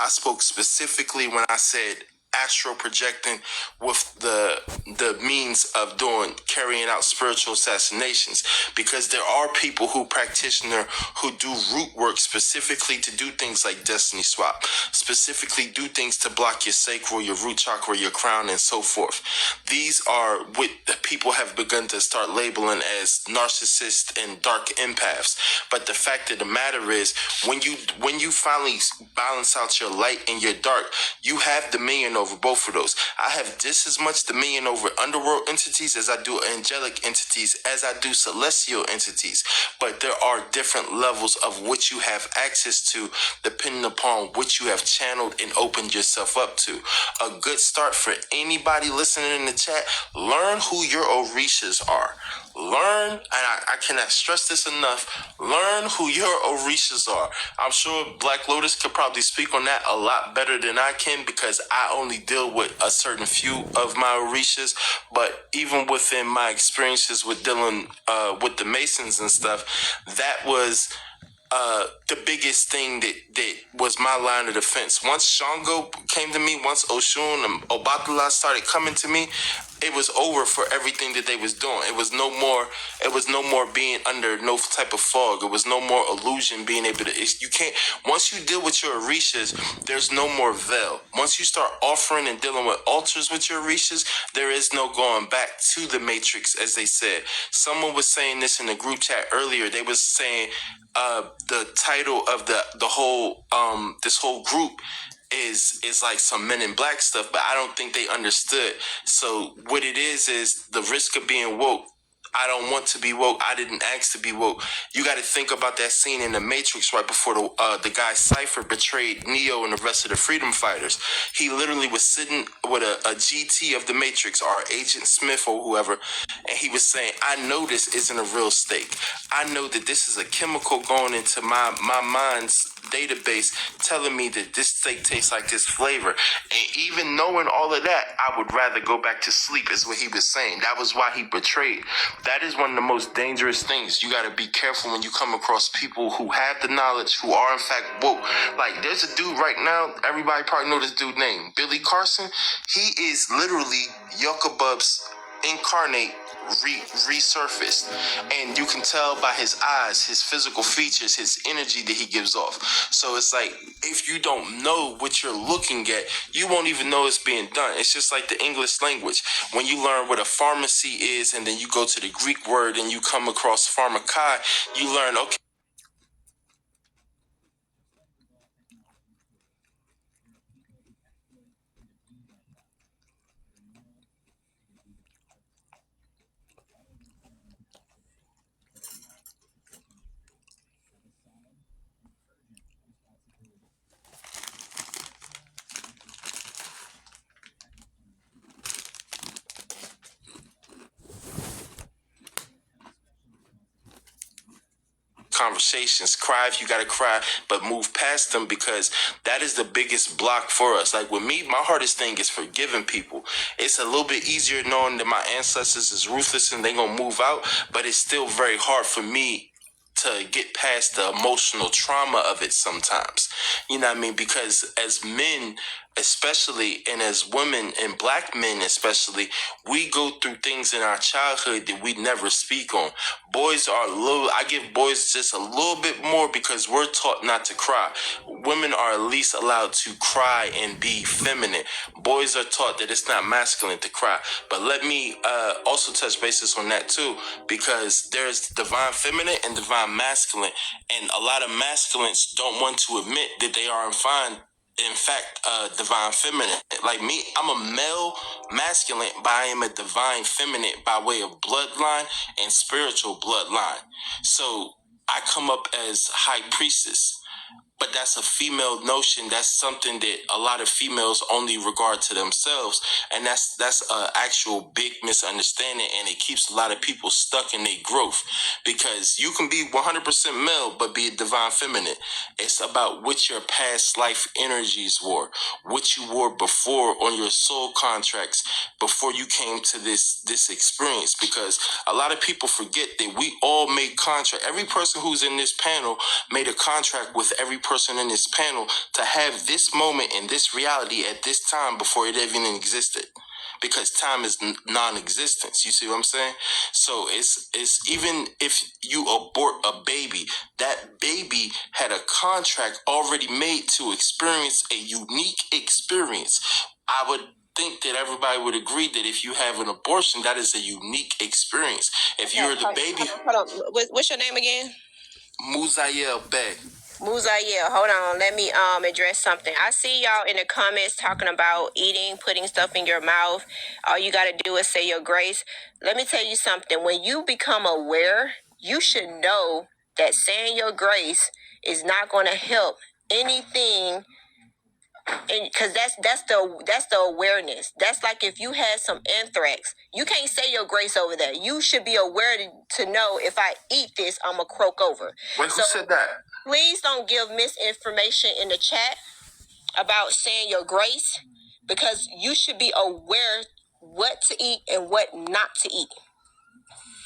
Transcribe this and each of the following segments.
I spoke specifically when I said astral projecting with the means of carrying out spiritual assassinations, because there are people who do root work specifically to do things like destiny swap, specifically do things to block your sacral, your root chakra, your crown, and so forth. These are what people have begun to start labeling as narcissists and dark empaths. But the fact of the matter is, when you finally balance out your light and your dark, you have dominion over both of those. I have just as much dominion over underworld entities as I do angelic entities, as I do celestial entities. But there are different levels of which you have access to, depending upon which you have channeled and opened yourself up to. A good start for anybody listening in the chat: learn who your Orishas are. Learn, and I cannot stress this enough, learn who your Orishas are. I'm sure Black Lotus could probably speak on that a lot better than I can, because I only deal with a certain few of my Orishas. But even within my experiences with dealing with the Masons and stuff, that was the biggest thing that was my line of defense. Once Shango came to me, once Oshun and Obatala started coming to me, it was over for everything that they was doing. It was no more being under no type of fog. It was no more illusion being able to, you can't, once you deal with your Orishas, there's no more veil. Once you start offering and dealing with altars with your Orishas, there is no going back to the matrix, as they said. Someone was saying this in the group chat earlier. They was saying the title of the whole this whole group is like some Men in Black stuff, but I don't think they understood. So what it is the risk of being woke. I don't want to be woke. I didn't ask to be woke. You got to think about that scene in The Matrix right before the guy Cypher betrayed Neo and the rest of the freedom fighters. He literally was sitting with a GT of The Matrix, or Agent Smith or whoever, and he was saying, I know this isn't a real steak. I know that this is a chemical going into my mind's database telling me that this steak tastes like this flavor. And even knowing all of that, I would rather go back to sleep, is what he was saying. That was why he betrayed. That is one of the most dangerous things. You got to be careful when you come across people who have the knowledge, who are in fact woke. Like, there's a dude right now, everybody probably know this dude name, Billy Carson. He is literally Yuckabub's incarnate resurfaced, and you can tell by his eyes, his physical features, his energy that he gives off. So it's like, if you don't know what you're looking at, you won't even know it's being done. It's just like the English language. When you learn what a pharmacy is, and then you go to the Greek word and you come across pharmakai, you learn, okay, conversations. Cry if you gotta cry, but move past them, because that is the biggest block for us. Like with me, my hardest thing is forgiving people. It's a little bit easier knowing that my ancestors is ruthless and they gonna move out, but it's still very hard for me to get past the emotional trauma of it sometimes. You know what I mean? Because as men, especially, and as women and Black men especially, we go through things in our childhood that we never speak on. Boys are I give boys just a little bit more because we're taught not to cry. Women are at least allowed to cry and be feminine. Boys are taught that it's not masculine to cry. But let me also touch bases on that too, because there's divine feminine and divine masculine, and a lot of masculines don't want to admit that they are in fact, divine feminine. Like me, I'm a male masculine, but I am a divine feminine by way of bloodline and spiritual bloodline. So I come up as high priestess. But that's a female notion. That's something that a lot of females only regard to themselves, and that's an actual big misunderstanding, and it keeps a lot of people stuck in their growth, because you can be 100% male but be a divine feminine. It's about what your past life energies were, what you wore before on your soul contracts before you came to this experience, because a lot of people forget that we all made contract. Every person who's in this panel made a contract with every person person in this panel to have this moment and this reality at this time before it even existed. Because time is non-existence. You see what I'm saying? So it's even if you abort a baby, that baby had a contract already made to experience a unique experience. I would think that everybody would agree that if you have an abortion, that is a unique experience. If you're the baby... Hold on. What's your name again? Muzael Bey. Muzael, hold on. Let me address something. I see y'all in the comments talking about eating, putting stuff in your mouth. All you got to do is say your grace. Let me tell you something. When you become aware, you should know that saying your grace is not going to help anything, because that's the awareness. That's like if you had some anthrax, you can't say your grace over that. You should be aware to know, if I eat this, I'm gonna croak over. Wait, who said that? Please don't give misinformation in the chat about saying your grace, because you should be aware what to eat and what not to eat.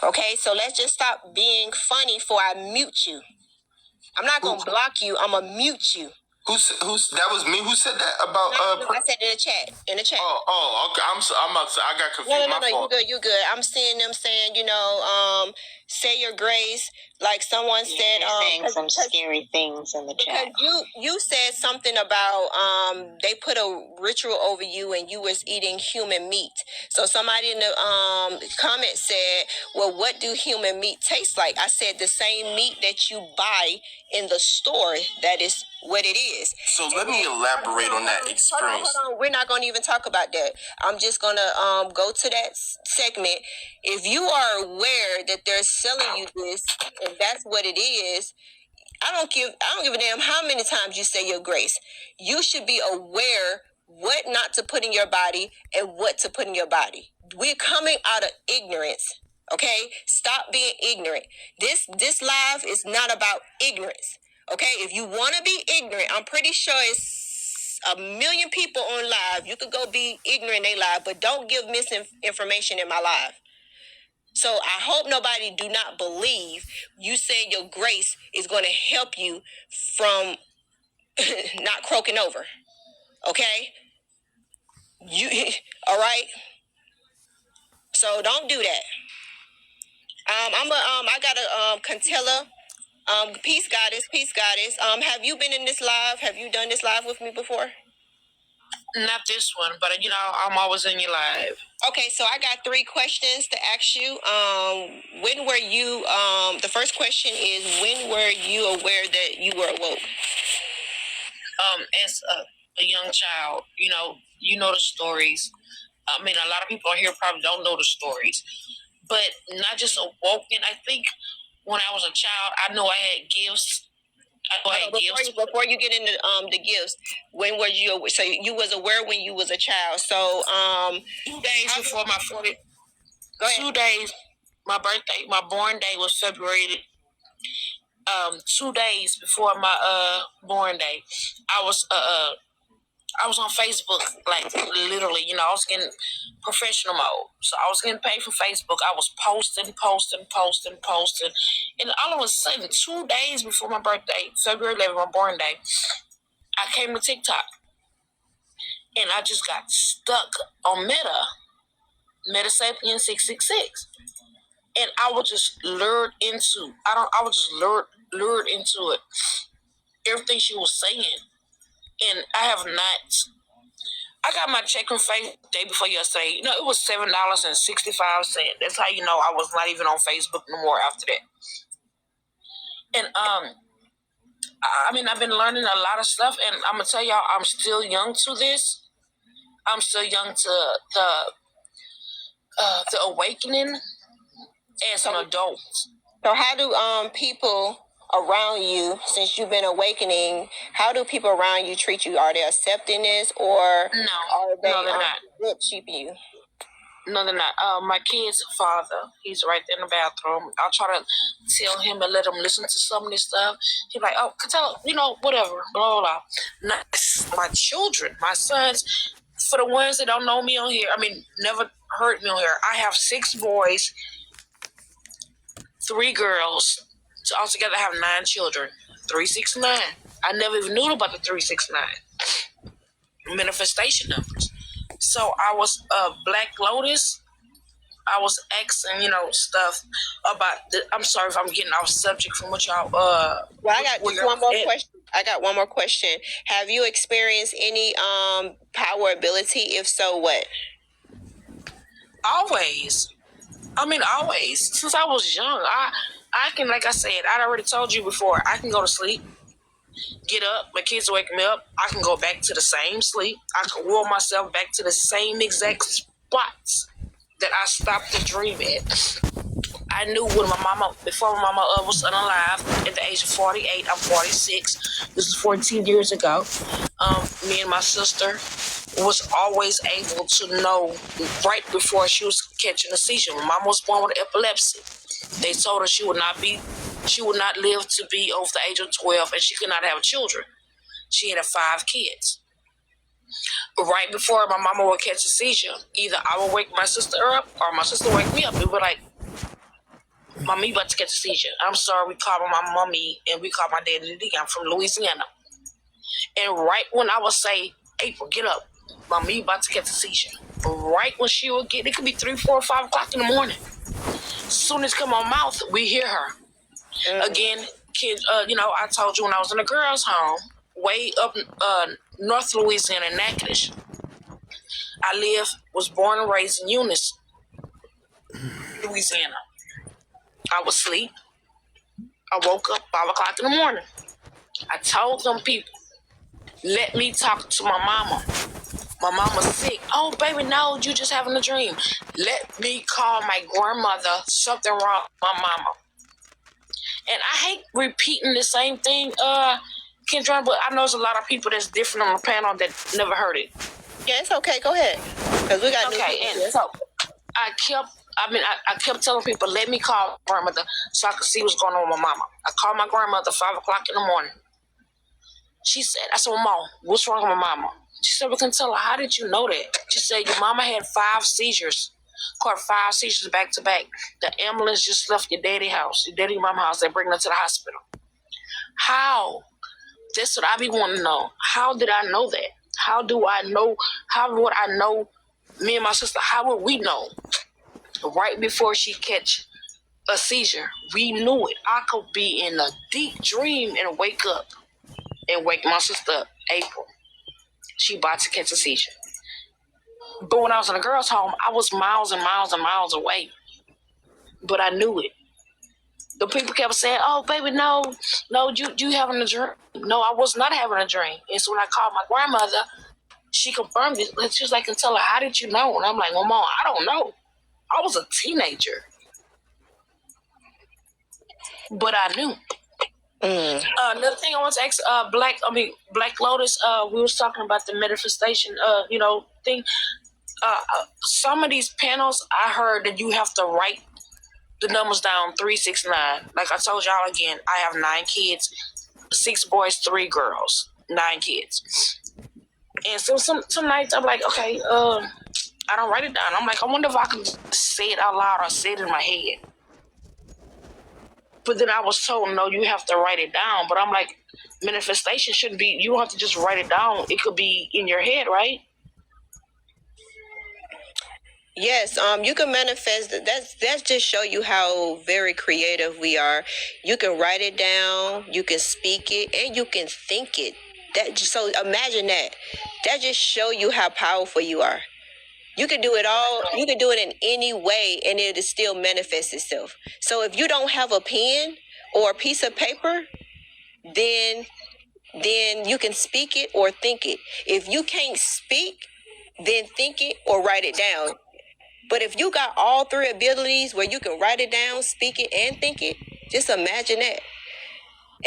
Okay, so let's just stop being funny before I mute you. I'm not gonna block you. I'm gonna mute you. Who's that was me who said that about No, I said in the chat. Oh, okay. I'm about to say, I got confused. No, you good. I'm seeing them saying, say your grace, like someone said. Saying some scary things in the chat. Because you said something about they put a ritual over you and you was eating human meat. So somebody in the comment said, well, what do human meat taste like? I said the same meat that you buy in the store. That is what it is. So let me elaborate on that experience. Hold on. We're not going to even talk about that. I'm just going to go to that segment. If you are aware that they're selling you this and that's what it is, I don't give a damn how many times you say your grace. You should be aware what not to put in your body and what to put in your body. We're coming out of ignorance. Okay? Stop being ignorant. This live is not about ignorance. Okay? If you want to be ignorant, I'm pretty sure it's 1 million people on live. You could go be ignorant in their live, but don't give misinformation in my live. So I hope nobody do not believe you saying your grace is going to help you from not croaking over. Okay? All right? So don't do that. I got a Contella. Peace goddess. Have you been in this live? Have you done this live with me before? Not this one, but I'm always in your live. Okay, so I got 3 questions to ask you. When were you? The first question is, when were you aware that you were awoke? As a young child, you know the stories. I mean, a lot of people on here probably don't know the stories, but not just awoken. I think when I was a child, I know I had gifts. Before you get into the gifts, when was you? So you was aware when you was a child. So 2 days before my 40. Go ahead. 2 days. My birthday, my born day was February. 2 days before my born day, I was on Facebook, like literally, I was getting professional mode. So I was getting paid for Facebook. I was posting. And all of a sudden, 2 days before my birthday, February 11th, my born day, I came to TikTok. And I just got stuck on Meta Sapien 666. And I was just lured into it. Everything she was saying. And I got my check from Facebook the day before yesterday. It was $7.65. That's how you know I was not even on Facebook no more after that. And I've been learning a lot of stuff, and I'm gonna tell y'all, I'm still young to this. I'm still young to the awakening as an adult. So how do people around you, since you've been awakening, how do people around you treat you? Are they accepting this, or are they they're not. Keeping you? No, they're not. My kid's father, he's right there in the bathroom. I'll try to tell him and let him listen to some of this stuff. He's like, oh, tell, whatever, blah, blah, blah. Not my children, my sons, for the ones that don't know me on here, never heard me on here. I have 6 boys, 3 girls. So altogether I have 9 children. 3, 6, 9. I never even knew about the 369 manifestation numbers. So I was Black Lotus. I was asking, stuff about I'm sorry if I'm getting off subject from what y'all Well, I got just one more question. I got one more question. Have you experienced any power ability? If so, what? Always. Always. Since I was young, I can, like I said, I already told you before, I can go to sleep, get up, my kids wake me up, I can go back to the same sleep, I can roll myself back to the same exact spots that I stopped to dream at. I knew when before my mama was unalive at the age of 48, I'm 46. This is 14 years ago. Me and my sister was always able to know right before she was catching a seizure. When mama was born with epilepsy, they told her she would not live to be over the age of 12, and she could not have children. She had 5 kids. Right before my mama would catch a seizure, either I would wake my sister up or my sister would wake me up. It would like, Mommy about to catch a seizure. I'm sorry, we call my mommy and we call my daddy. I'm from Louisiana. And right when I would say, April, get up, Mommy about to catch a seizure. Right when she would get, it could be 3, 4, 5 o'clock in the morning. As soon as it come on mouth, we hear her. Again, kids, I told you when I was in a girls' home, way up North Louisiana, Natchitoches. I was born and raised in Eunice, Louisiana. I was asleep. I woke up 5 o'clock in the morning. I told them people, let me talk to my mama. My mama's sick. Oh, baby, no, you just having a dream. Let me call my grandmother. Something wrong with my mama. And I hate repeating the same thing, Kendra, but I know there's a lot of people that's different on the panel that never heard it. Yeah, it's okay. Go ahead. Because we got and so I kept telling people, let me call grandmother so I could see what's going on with my mama. I called my grandmother 5 o'clock in the morning. I said, well, Mom, what's wrong with my mama? She said, we can tell her, how did you know that? She said, your mama had 5 seizures. Caught 5 seizures back to back. The ambulance just left your daddy's house, your daddy and mama's house. They bring her to the hospital. How? That's what I be wanting to know. How did I know that? How do I know? How would I know? Me and my sister, how would we know? Right before she catch a seizure, we knew it. I could be in a deep dream and wake up and wake my sister up, April. She about to catch a seizure. But when I was in a girl's home, I was miles and miles and miles away. But I knew it. The people kept saying, oh, baby, no, you having a dream. No, I was not having a dream. And so when I called my grandmother, she confirmed it. She was like, and tell her, how did you know? And I'm like, well, Mom, I don't know. I was a teenager. But I knew. Another thing I want to ask Black Lotus, we was talking about the manifestation thing. Some of these panels, I heard that you have to write the numbers down 369. Like I told y'all again, I have 9 kids, 6 boys, 3 girls, 9 kids. And so some nights I'm like, okay, I don't write it down. I'm like, I wonder if I can say it out loud or say it in my head. But then I was told, no, you have to write it down. But I'm like, manifestation shouldn't be, you don't have to just write it down. It could be in your head, right? Yes, you can manifest. That's just show you how very creative we are. You can write it down, you can speak it, and you can think it. So imagine that. That just show you how powerful you are. You can do it all. You can do it in any way, and it'll still manifest itself. So if you don't have a pen or a piece of paper, then you can speak it or think it. If you can't speak, then think it or write it down. But if you got all 3 abilities where you can write it down, speak it, and think it, just imagine that.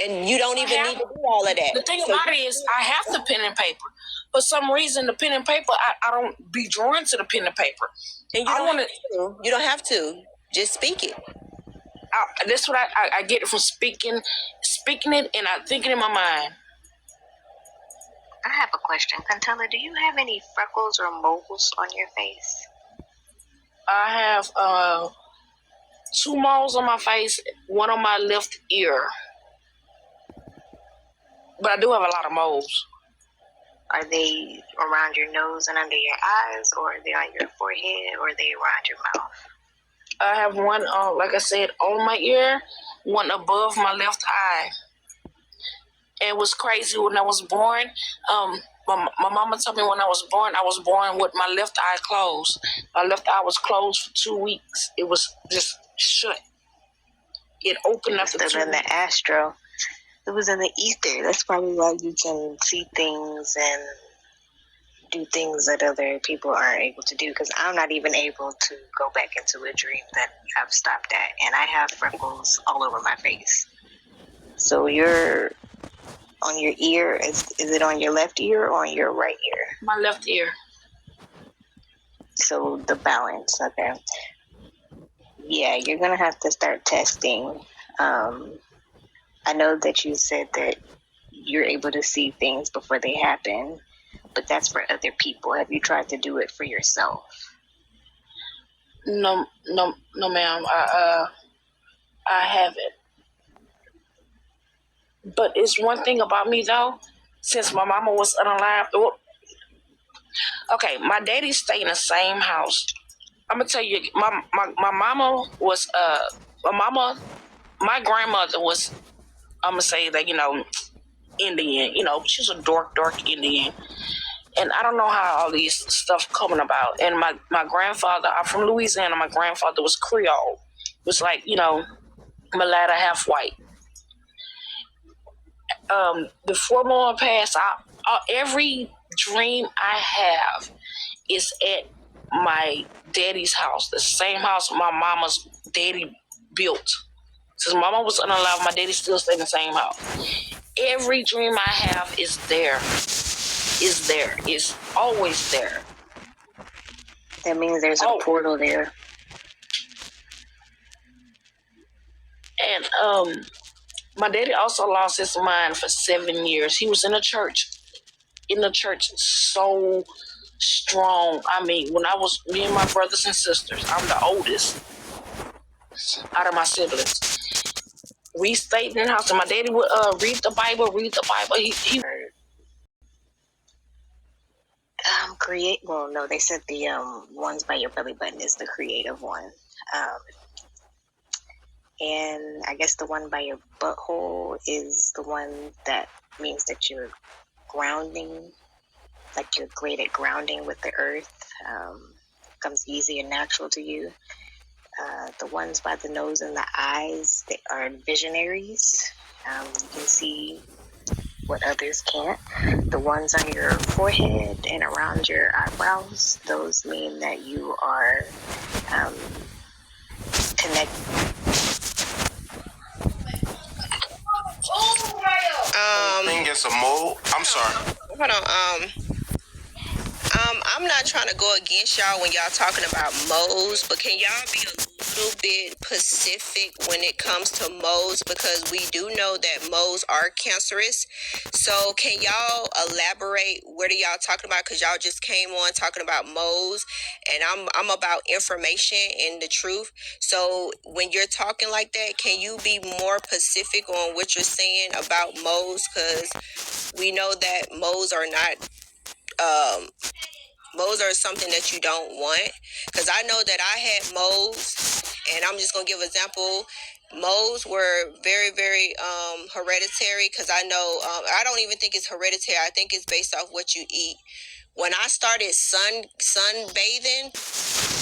And you don't even need to do all of that. The thing about it is, I have the pen and paper. For some reason, the pen and paper, I don't be drawn to the pen and paper. And you don't have to. Just speak it. That's what I get it from speaking it, and I think it in my mind. I have a question. Cantella, do you have any freckles or moles on your face? I have 2 moles on my face, 1 on my left ear. But I do have a lot of moles. Are they around your nose and under your eyes, or are they on your forehead, or are they around your mouth? I have one, like I said, on my ear, one above my left eye. And it was crazy when I was born. My mama told me when I was born with my left eye closed. My left eye was closed for 2 weeks. It was just shut. It opened after 2 weeks. In the astro. It was in the ether. That's probably why you can see things and do things that other people aren't able to do. Because I'm not even able to go back into a dream that I've stopped at. And I have freckles all over my face. So you're on your ear. Is it on your left ear or on your right ear? My left ear. So the balance. Okay. Yeah, you're going to have to start testing. I know that you said that you're able to see things before they happen, but that's for other people. Have you tried to do it for yourself? No, ma'am. I haven't. But it's one thing about me though, since my mama was unalive. Okay, my daddy stayed in the same house. I'm gonna tell you, my mama was my grandmother was, I'm gonna say that, Indian. She was a dark Indian. And I don't know how all these stuff coming about. And my grandfather, I'm from Louisiana, my grandfather was Creole. It was like, mulatto, half white. Before mom passed, every dream I have is at my daddy's house, the same house my mama's daddy built. Since mama was unalive, my daddy still stayed in the same house. Every dream I have is there. It's always there. That means there's a portal there. And my daddy also lost his mind for 7 years. He was in the church so strong. I mean, when I was, me and my brothers and sisters, I'm the oldest out of my siblings. We stayed in the house, and my daddy would read the Bible. He Well, no, they said the ones by your belly button is the creative one. And I guess the one by your butthole is the one that means that you're grounding, like you're great at grounding with the earth. Comes easy and natural to you. The ones by the nose and the eyes, they are visionaries. You can see what others can't. The ones on your forehead and around your eyebrows, those mean that you are connected. I think it's a mole. I'm sorry. Hold on. I'm not trying to go against y'all when y'all talking about moles, but can y'all be a little bit specific when it comes to moles? Because we do know that moles are cancerous. So can y'all elaborate? What are y'all talking about? Because y'all just came on talking about moles, and I'm about information and the truth. So when you're talking like that, can you be more specific on what you're saying about moles? Because we know that moles are not. Moles are something that you don't want, because I know that I had moles, and I'm just gonna give an example. Moles were very, very hereditary, because I know I don't even think it's hereditary. I think it's based off what you eat. When I started sunbathing,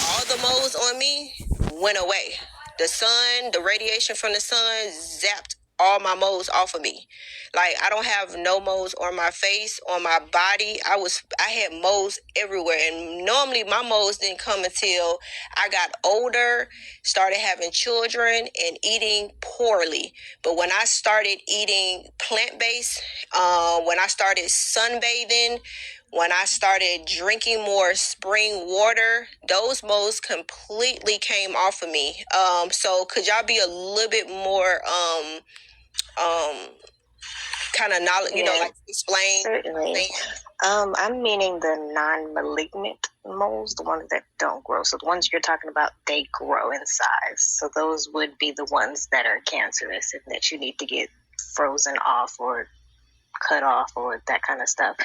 all the moles on me went away. The sun, the radiation from the sun zapped all my moles off of me. Like, I don't have no moles on my face, on my body. I had moles everywhere, and normally my moles didn't come until I got older, started having children, and eating poorly. But when I started eating plant-based, when I started sunbathing, when I started drinking more spring water, those moles completely came off of me. So could y'all be a little bit more kind of knowledge, like explain? Certainly. I'm meaning the non-malignant moles, the ones that don't grow. So the ones you're talking about, they grow in size. So those would be the ones that are cancerous and that you need to get frozen off or cut off or that kind of stuff.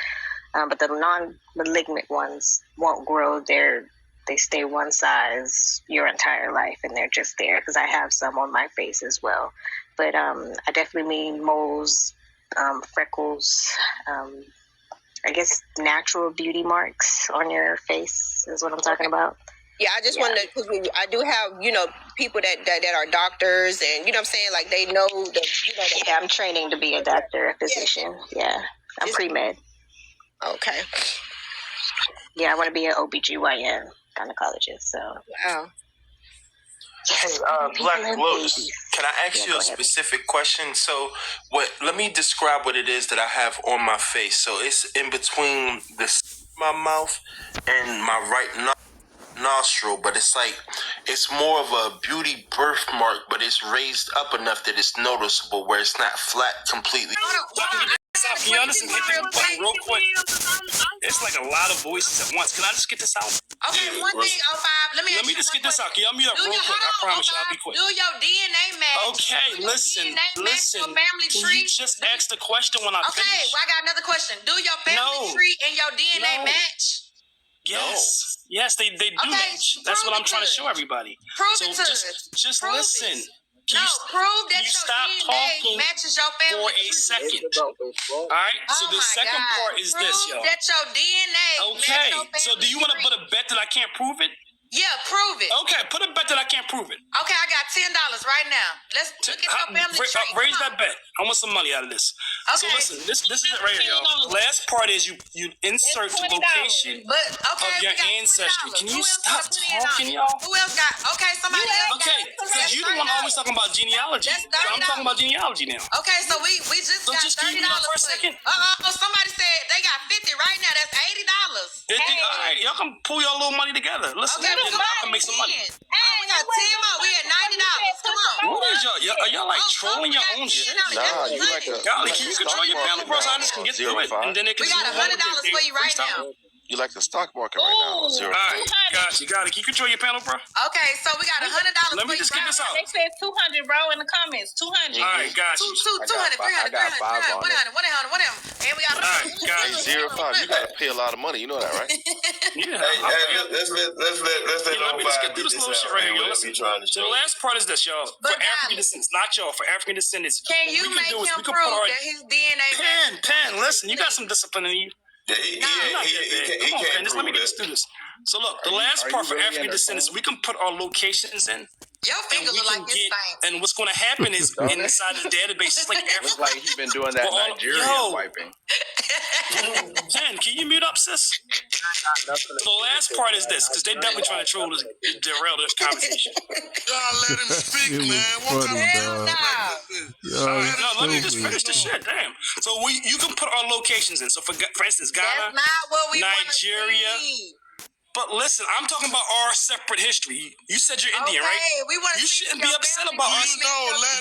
But the non-malignant ones won't grow. They stay one size your entire life, and they're just there, because I have some on my face as well. But I definitely mean moles, freckles, I guess natural beauty marks on your face is what I'm talking about. Yeah, I just wanted to, because I do have, people that are doctors, and, what I'm saying, like, they know that, Yeah, I'm training to be a doctor, a physician. Yeah, I'm pre-med. Okay. Yeah, I want to be an OBGYN gynecologist, so. Wow. Hey, Black Lotus, can I ask you a specific question? So, let me describe what it is that I have on my face. So, it's in between my mouth and my right nostril, but it's more of a beauty birthmark, but it's raised up enough that it's noticeable, where it's not flat completely. Can y'all listen? Hit this button real quick. It's like a lot of voices at once. Can I just get this out? Okay, one thing, 05. Let me just get this out. Can y'all mute up real quick? I promise you, I'll be quick. Do your DNA match. Okay, listen. Family Can tree. you just ask the question when I finish? Okay, well, I got another question. Do your family tree and your DNA match? Yes, they do match. That's what I'm trying to show everybody. Prove it to us. Just listen. Prove that your DNA matches your family for a second. All right. So the second part is this, y'all. That your DNA. Okay. So do you want to put a bet that I can't prove it? Yeah, prove it. Okay, put a bet that I can't prove it. Okay, I got $10 right now. Let's look at your family tree. Raise that bet. I want some money out of this. Okay. So listen, this is it right here, y'all. The last part is you insert the location of your ancestry. Can you stop talking, y'all? Who else got? Okay, somebody else. Okay, because you the one always talking about genealogy. So I'm talking about genealogy now. Okay, so we just got $30 for a second. Somebody said they got 50 right now. That's $80. All right, y'all can pull your little money together. Listen, okay, I can make some money. we got 10 more. We at $90. Come on. What is y'all? Are y'all like trolling your own shit? Nah, you like a. Y'all, can you control your panel, bro? So I just can get through it, and then they can. We got $100 for you right now. You like the stock market right now? All right, got it. Can you control your panel, bro? Okay, so we got $100. Let me just get this out. They said 200, bro, in the comments. 200. All right, got you. 200, 300, 100, 100. And we got. All right, got you. 05. You gotta pay a lot of money. You know that, right? Yeah. Let's Let me just get through this little shit right here, y'all. Listen. So the last part is this, y'all. For African descendants, not y'all. For African descendants, can you make him prove that his DNA? Pen. Listen, you got some discipline in you. Yeah, he can't. Just let me get us through this. So look, the last part for African descendants, we can put our locations in. Your finger look like this thing. And what's going to happen is inside the database, it's like looks like he's been doing that Nigerian wiping. Jen, can you mute up, sis? The last part is this, because they definitely trying to troll us, derail the conversation. Y'all let him speak, man. What kind of No, let me just finish the shit. Damn. So you can put our locations in. So for instance, Ghana, that's not what we Nigeria. But listen, I'm talking about our separate history. You said you're Indian, right? We want you shouldn't be upset about us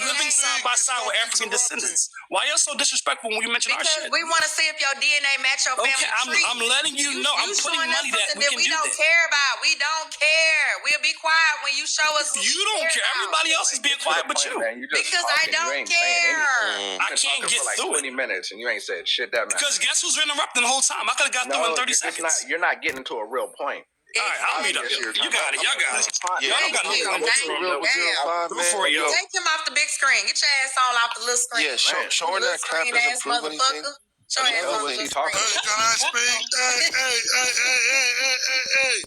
living side by side with African descendants. Why y'all so disrespectful when we mention our shit? Because we want to see if your DNA match your family tree. I'm letting you know. I'm putting money that we can do don't care about. We don't care. We'll be quiet when you show us. You don't care. Everybody else is being quiet but you. Because I don't care. I can't get through it. 20 minutes and you ain't said shit that much. Because guess who's interrupting the whole time? I could have got through in 30 seconds. You're not getting to a real point. All right, I'll meet up. You got it. Y'all got it. Yeah, Y'all got it. Before you. Take him off the big screen. Get your ass on off the little screen. Yeah, showing that crap doesn't prove anything. Show ass on the little screen. Hey, can I speak? Hey.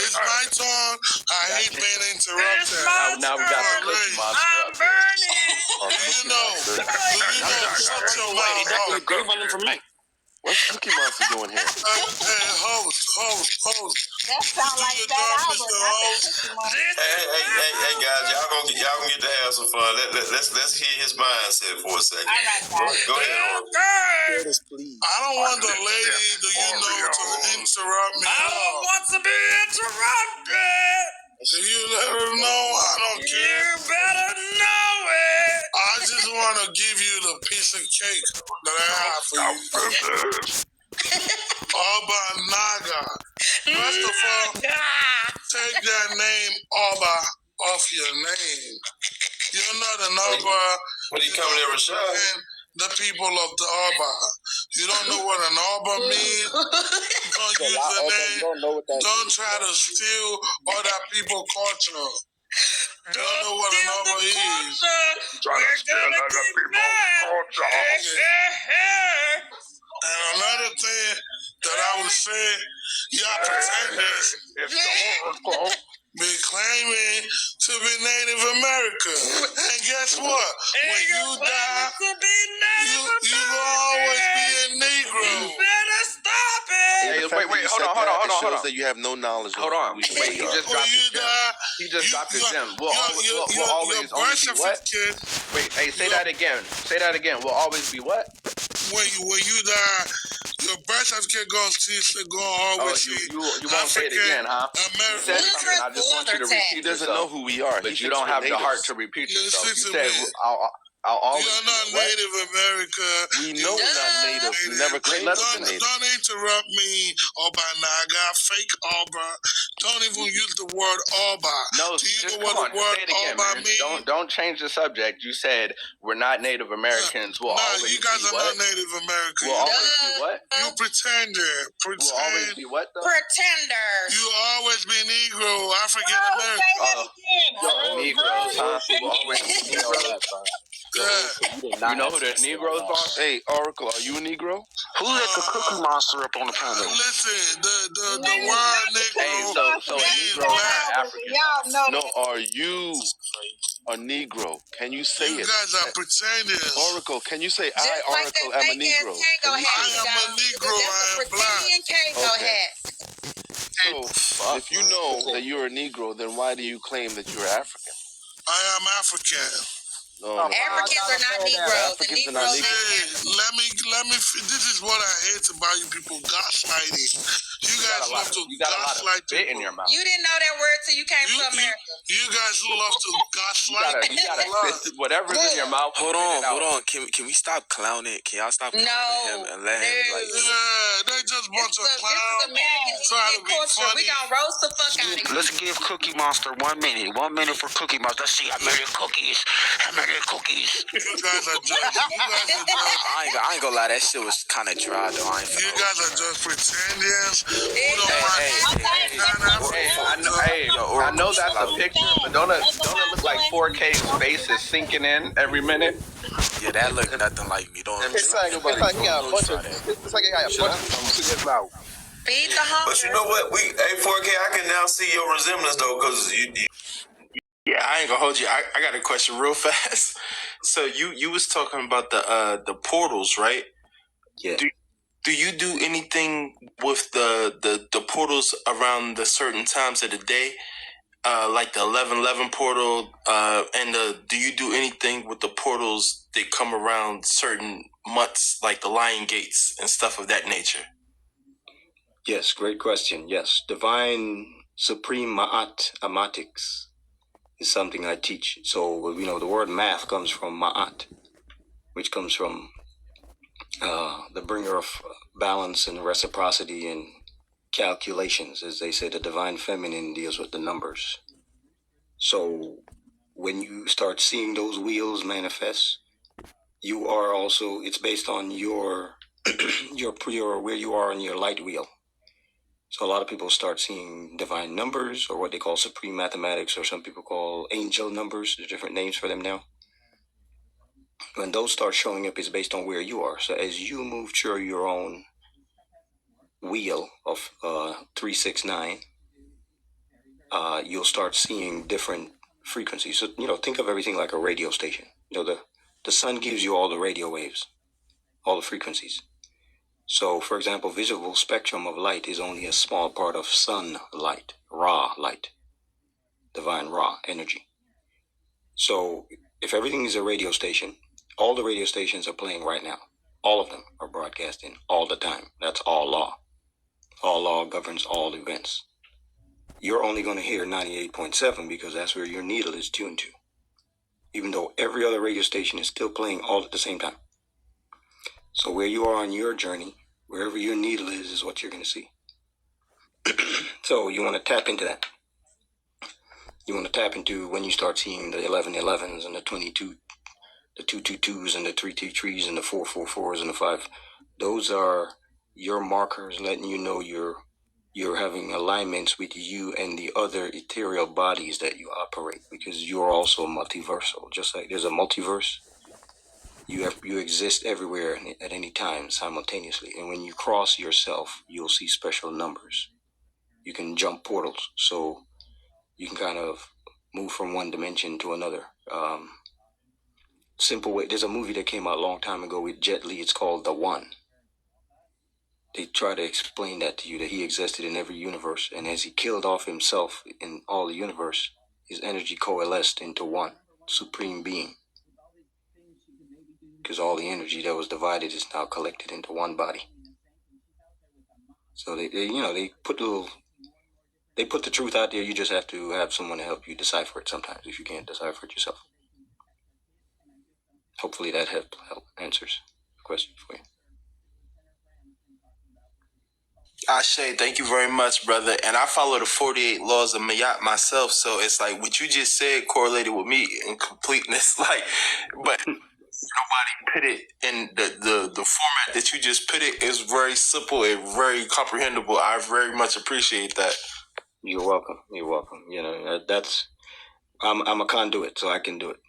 It's my turn. I hate being interrupted. Now we got the Cookie Monster. I'm burning. You know, shut your mouth. They running from me. What's Cookie Monster doing here? Hey, host. That sounds like that album. Hey, guys, y'all gonna get to have some fun. Let's hear his mindset for a second. Go ahead, I don't want the lady, to interrupt me. I don't want to be interrupted. If you let her know, I don't care. You better know it. I just want to give you the piece of cake that I have for you. Oba Naga. First of all, take that name Oba off your name. You're not an Oba. When he coming there, Rashad? the people of the Arba. You don't know what an Arba means? Don't use the name. Don't try to steal other people's culture. You don't know what an Arba is. Trying to steal other people's culture. And another thing that I would say, y'all pretenders be claiming to be Native American. And guess what? When you die, you will always be a Negro. Hey, wait, hold on. That you have no knowledge. Hold on. Wait, he just dropped his gem. He just dropped his gem. We'll always be what? Wait, hey, say that again. Say that again. We'll always be what? When you die, your birth certificate goes always you won't say it again, huh? You said something. I just want you to repeat. He doesn't know who we are. But you don't have the heart to repeat yourself. You said, I'll always You're not Native America. We know we're not Native. We never claimed to be Native. Don't interrupt me, Oba Naga, fake Oba. Don't even use the word Oba. No, do you just know what the word say it again, Oba man. means? Don't change the subject. You said we're not Native Americans. We'll always you guys be are what? not Native Americans. We'll always be what? You pretender. We'll always be what, though? Pretender. You always be Negro, African American. Negroes, huh? We'll always be Negroes. You know who the Negroes are? Hey, Oracle, are you a Negro? Who let the Cookie Monster up on the panel? Listen, the word Negro Hey, so means Negroes black. are African. Y'all know No, are you a Negro? Can you say You it? guys are pretenders. Oracle, can you say, Just I, like Oracle, that am a fake ass Negro? tango Can you hat. say I am a Negro, I am black. Tango Okay. hat. So, if you know that you're a Negro, then why do you claim that you're African? I am African. No. Africans are not Negroes. The Africans are not Negroes Negroes. Let me. This is what I hate about you people gaslighting. You guys love to You got a lot of gaslight spit people. in your mouth. You didn't know that word till you came to America. You guys love to gaslight. You gotta spit whatever's in your mouth. Hold on. Can we stop clowning? Can y'all stop clowning him and let him like? Yeah, they just bunch of This is clowns American trying to be culture. funny. We gonna roast the fuck out of you. Let's give Cookie Monster 1 minute. 1 minute for Cookie Monster. Let's see how many cookies. How many cookies? You guys are just. I ain't gonna lie, that shit was kind of dry though. You guys are just pretenders. Hey, I know that's a picture, but don't it look like 4K space is sinking in every minute? Yeah, that look nothing like me. Don't. It's like he got a bunch of. It's like he got a bunch of in his mouth. Feed the hunger. But you know what? Hey, 4K, I can now see your resemblance though, because you. Yeah, I ain't gonna hold you. I got a question real fast. So you was talking about the portals, right? Yeah. Do you do anything with the portals around the certain times of the day? Like the 11:11 portal, and do you do anything with the portals that come around certain months, like the Lion Gates and stuff of that nature? Yes, great question. Yes, Divine Supreme Ma'at Amatics is something I teach. So, the word math comes from Ma'at, which comes from the bringer of balance and reciprocity and calculations. As they say, the divine feminine deals with the numbers. So when you start seeing those wheels manifest, you are also, it's based on your where you are on your light wheel. So a lot of people start seeing divine numbers, or what they call supreme mathematics, or some people call angel numbers. There's different names for them now. When those start showing up, it's based on where you are. So as you move through your own wheel of 369, you'll start seeing different frequencies. So, think of everything like a radio station. The sun gives you all the radio waves, all the frequencies. So, for example, visible spectrum of light is only a small part of sun light, Ra light, divine Ra energy. So, if everything is a radio station, all the radio stations are playing right now. All of them are broadcasting all the time. That's all law. All law governs all events. You're only going to hear 98.7 because that's where your needle is tuned to, even though every other radio station is still playing all at the same time. So where you are on your journey, wherever your needle is what you're going to see. So you want to tap into that. You want to tap into when you start seeing the 1111s and the the 222s and the 333s and the 444s and the 5. Those are your markers letting you know you're having alignments with you and the other ethereal bodies that you operate, because you're also multiversal. Just like there's a multiverse, you exist everywhere at any time simultaneously. And when you cross yourself, you'll see special numbers. You can jump portals, so you can kind of move from one dimension to another. Simple way. There's a movie that came out a long time ago with Jet Li. It's called The One. They try to explain that to you, that he existed in every universe, and as he killed off himself in all the universe, his energy coalesced into one supreme being. Because all the energy that was divided is now collected into one body. So they put the truth out there. You just have to have someone to help you decipher it sometimes if you can't decipher it yourself. Hopefully that help answers the question for you. Ashe, thank you very much, brother. And I follow the 48 laws of Mayat myself, so it's like what you just said correlated with me in completeness. Like, but nobody put it in the format that you just put it is very simple and very comprehensible. I very much appreciate that. You're welcome. You're welcome. You know, I'm a conduit, so I can do it.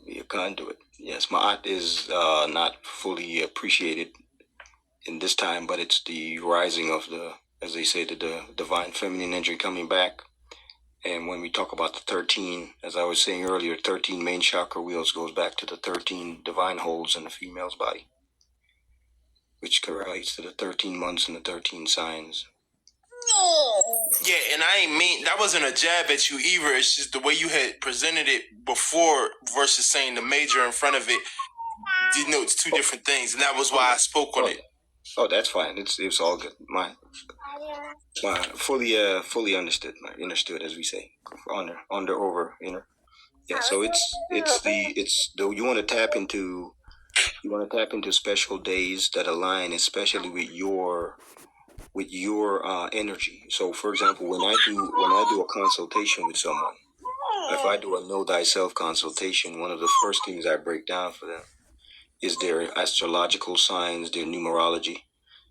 Be a conduit. Yes, Ma'at is not fully appreciated in this time, but it's the rising of the, as they say, the divine feminine energy coming back. And when we talk about the 13, as I was saying earlier, 13 main chakra wheels goes back to the 13 divine holes in the female's body, which correlates to the 13 months and the 13 signs. Yeah, and I ain't mean, that wasn't a jab at you either. It's just the way you had presented it before versus saying the major in front of it. You know, it's two different things, and that was why I spoke on it. Oh, that's fine. It's all good. My fully understood. Understood, as we say, under over. You know. Yeah. So it's you want to tap into special days that align, especially with your energy. So, for example, when I do a consultation with someone, if I do a Know Thyself consultation, one of the first things I break down for them is their astrological signs, their numerology,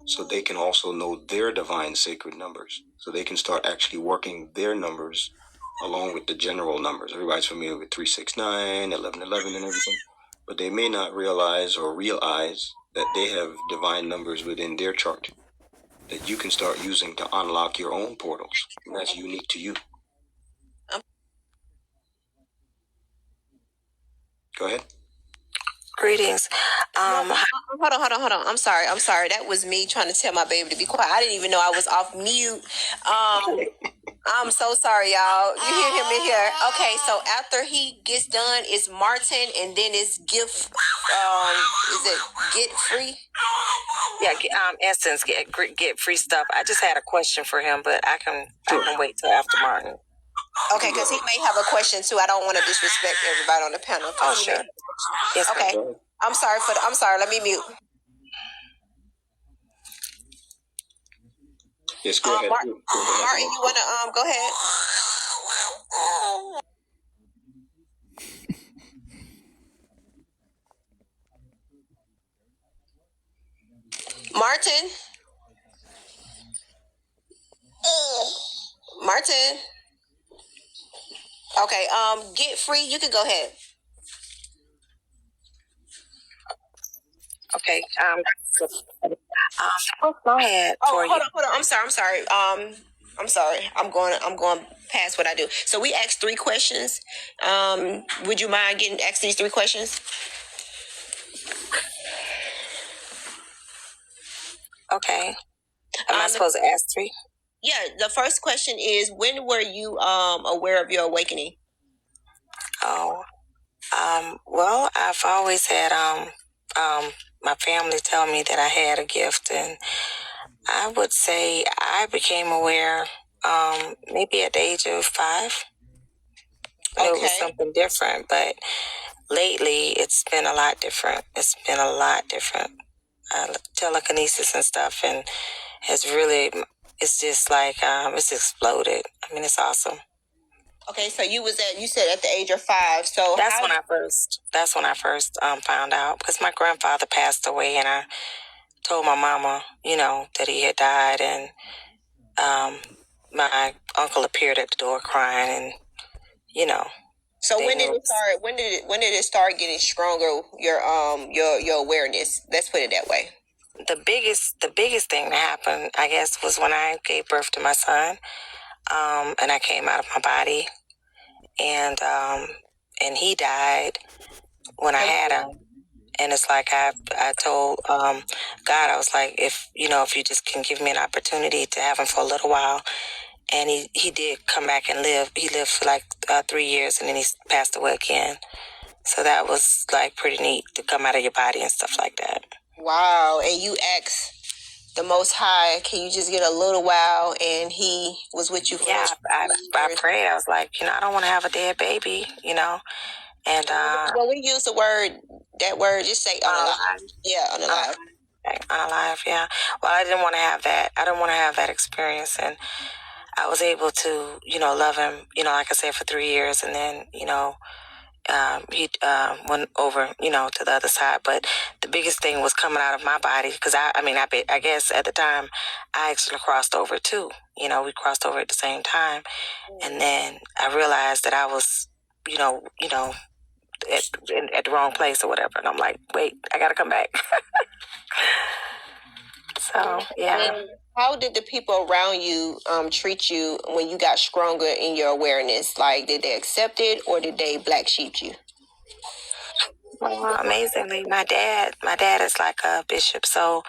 so they can also know their divine sacred numbers. So they can start actually working their numbers along with the general numbers. Everybody's familiar with 369, 1111, and everything, but they may not realize that they have divine numbers within their chart that you can start using to unlock your own portals. And that's unique to you. Go ahead. Greetings. Hold on. I'm sorry. That was me trying to tell my baby to be quiet. I didn't even know I was off mute. I'm so sorry, y'all. You hear him in here. Okay, so after he gets done, it's Martin, and then it's gift. Is it get free? Yeah, Essence, get free stuff. I just had a question for him, but I can wait till after Martin. Okay, because he may have a question too. I don't want to disrespect everybody on the panel. Oh, sure. Yes, okay. I'm sorry. Let me mute. Yes, go ahead. Martin, you want to go ahead? Martin. Okay, get free. You can go ahead. Okay. Go ahead. Hold on. I'm sorry. I'm sorry. I'm going past what I do. So we asked 3 questions. Would you mind getting asked these 3 questions? Okay. Am I supposed to ask 3? Yeah. The first question is, when were you aware of your awakening? Well, I've always had my family tell me that I had a gift, and I would say I became aware maybe at the age of 5. Okay. It was something different, but lately it's been a lot different. Telekinesis and stuff, and has really it's just like it's exploded. I mean, it's awesome. Okay, so you said at the age of 5. So that's when I first found out, because my grandfather passed away, and I told my mama, that he had died, and my uncle appeared at the door crying, and So when did it start? When did it start getting stronger? Your awareness. Let's put it that way. The biggest thing that happened, I guess, was when I gave birth to my son, and I came out of my body, and he died when I had him. And it's like I told God, I was like, if you just can give me an opportunity to have him for a little while. And he did come back and live. He lived for like 3 years, and then he passed away again. So that was like pretty neat to come out of your body and stuff like that. Wow. And you asked the Most High, can you just get a little while? And he was with you for I prayed. I was like, I don't want to have a dead baby, And when we use that word, just say unalive. Yeah, unalive. Unalive, yeah. Well, I didn't want to have that. I didn't want to have that experience, and I was able to, love him, like I said, for 3 years, and then, he went over, to the other side. But the biggest thing was coming out of my body, because I guess at the time I actually crossed over too. We crossed over at the same time, and then I realized that I was, at the wrong place or whatever, and I'm like, wait, I gotta come back. So yeah. And how did the people around you treat you when you got stronger in your awareness? Like, did they accept it, or did they black sheep you? Well, amazingly, my dad is like a bishop. So,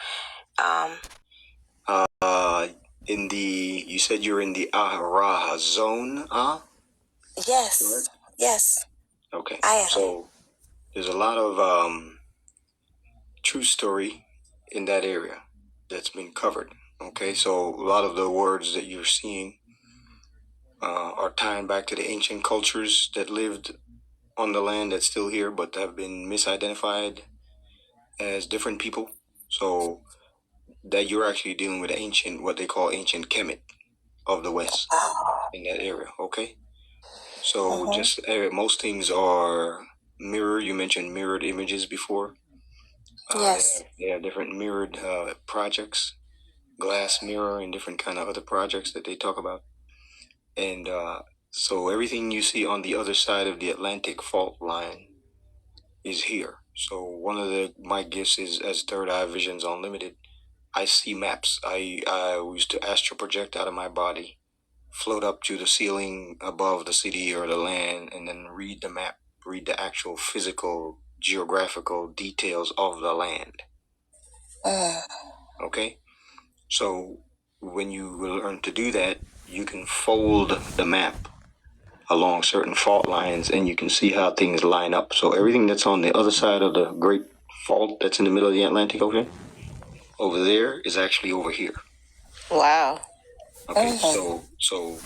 you said you're in the Ahra zone, Yes. Correct? Yes. Okay. I am. So there's a lot of true story in that area that's been covered. Okay, so a lot of the words that you're seeing are tying back to the ancient cultures that lived on the land that's still here, but have been misidentified as different people. So that you're actually dealing with what they call ancient Kemet of the West in that area. Okay, so most things are mirrored. You mentioned mirrored images before. Yes. They have different mirrored projects, glass mirror, and different kind of other projects that they talk about. And so everything you see on the other side of the Atlantic fault line is here. So one of my gifts is, as Third Eye Visions Unlimited, I see maps. I used to astral project out of my body, float up to the ceiling above the city or the land, and then read the map, read the actual physical, geographical details of the land. Okay? So when you learn to do that, you can fold the map along certain fault lines, and you can see how things line up. So everything that's on the other side of the great fault that's in the middle of the Atlantic over there is actually over here. Wow. Okay, so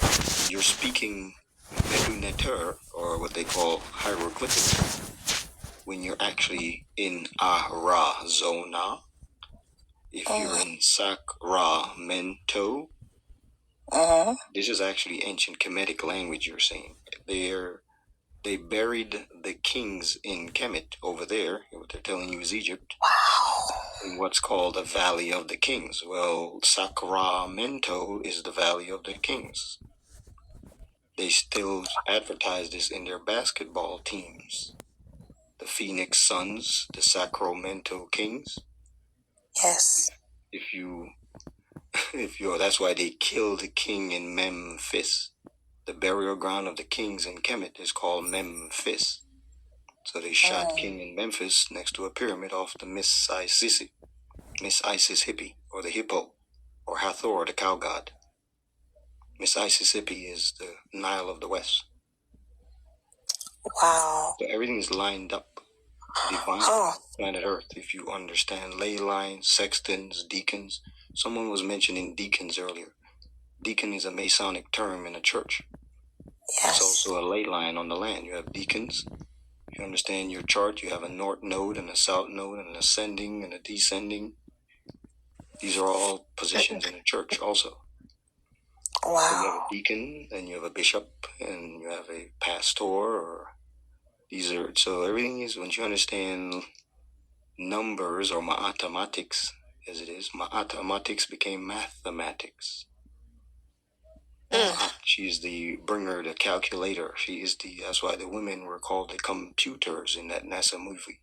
you're speaking Nebuneter, or what they call hieroglyphics, when you're actually in Ahra Zona. If you're in Sacramento, this is actually ancient Kemetic language you're saying. They buried the kings in Kemet over there. What they're telling you is Egypt. In what's called the Valley of the Kings. Well, Sacramento is the Valley of the Kings. They still advertise this in their basketball teams. The Phoenix Suns, the Sacramento Kings. Yes. That's why they killed the king in Memphis. The burial ground of the kings in Kemet is called Memphis. So they shot king in Memphis next to a pyramid off the Miss Isis hippie, or the hippo, or Hathor, the cow god. Miss Isis hippie is the Nile of the West. Wow. So everything is lined up. Divine planet Earth, if you understand ley lines, sextons, deacons. Someone was mentioning deacons earlier. Deacon is a Masonic term in a church. Yes. It's also a ley line on the land. You have deacons. You understand your chart. You have a north node and a south node and an ascending and a descending. These are all positions in a church also. Wow. So you have a deacon, and you have a bishop, and you have a pastor, or so everything is, once you understand numbers or mathematics, as it is, mathematics became mathematics. She's the bringer, the calculator. That's why the women were called the computers in that NASA movie.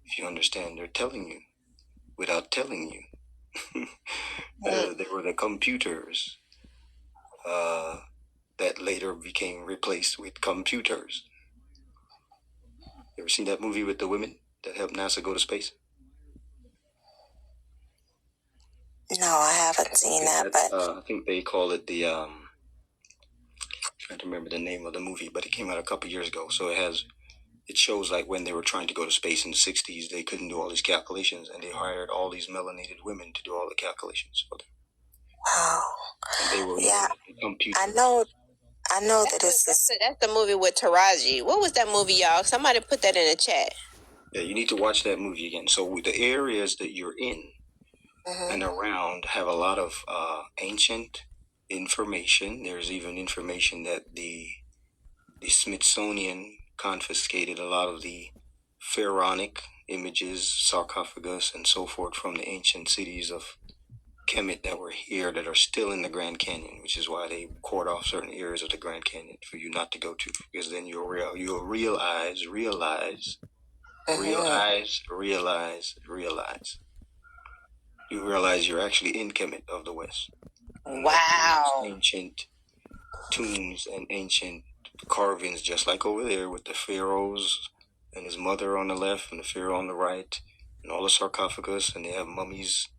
If you understand, they're telling you without telling you. They were the computers that later became replaced with computers. You ever seen that movie with the women that helped NASA go to space? No, I haven't seen that, but I think they call it the trying to remember the name of the movie, but it came out a couple years ago. So it shows like when they were trying to go to space in the 60s, they couldn't do all these calculations, and they hired all these melanated women to do all the calculations for them. wow. And they were computers. I know that it's That's the movie with Taraji. What was that movie, y'all? Somebody put that in the chat. Yeah, you need to watch that movie again. So the areas that you're in and around have a lot of ancient information. There's even information that the Smithsonian confiscated a lot of the pharaonic images, sarcophagus, and so forth from the ancient cities of Kemet that were here that are still in the Grand Canyon, which is why they corded off certain areas of the Grand Canyon for you not to go to, because then you'll realize. You realize you're actually in Kemet of the West. Wow. Ancient tombs and ancient carvings, just like over there with the pharaohs and his mother on the left and the pharaoh on the right, and all the sarcophagus, and they have mummies,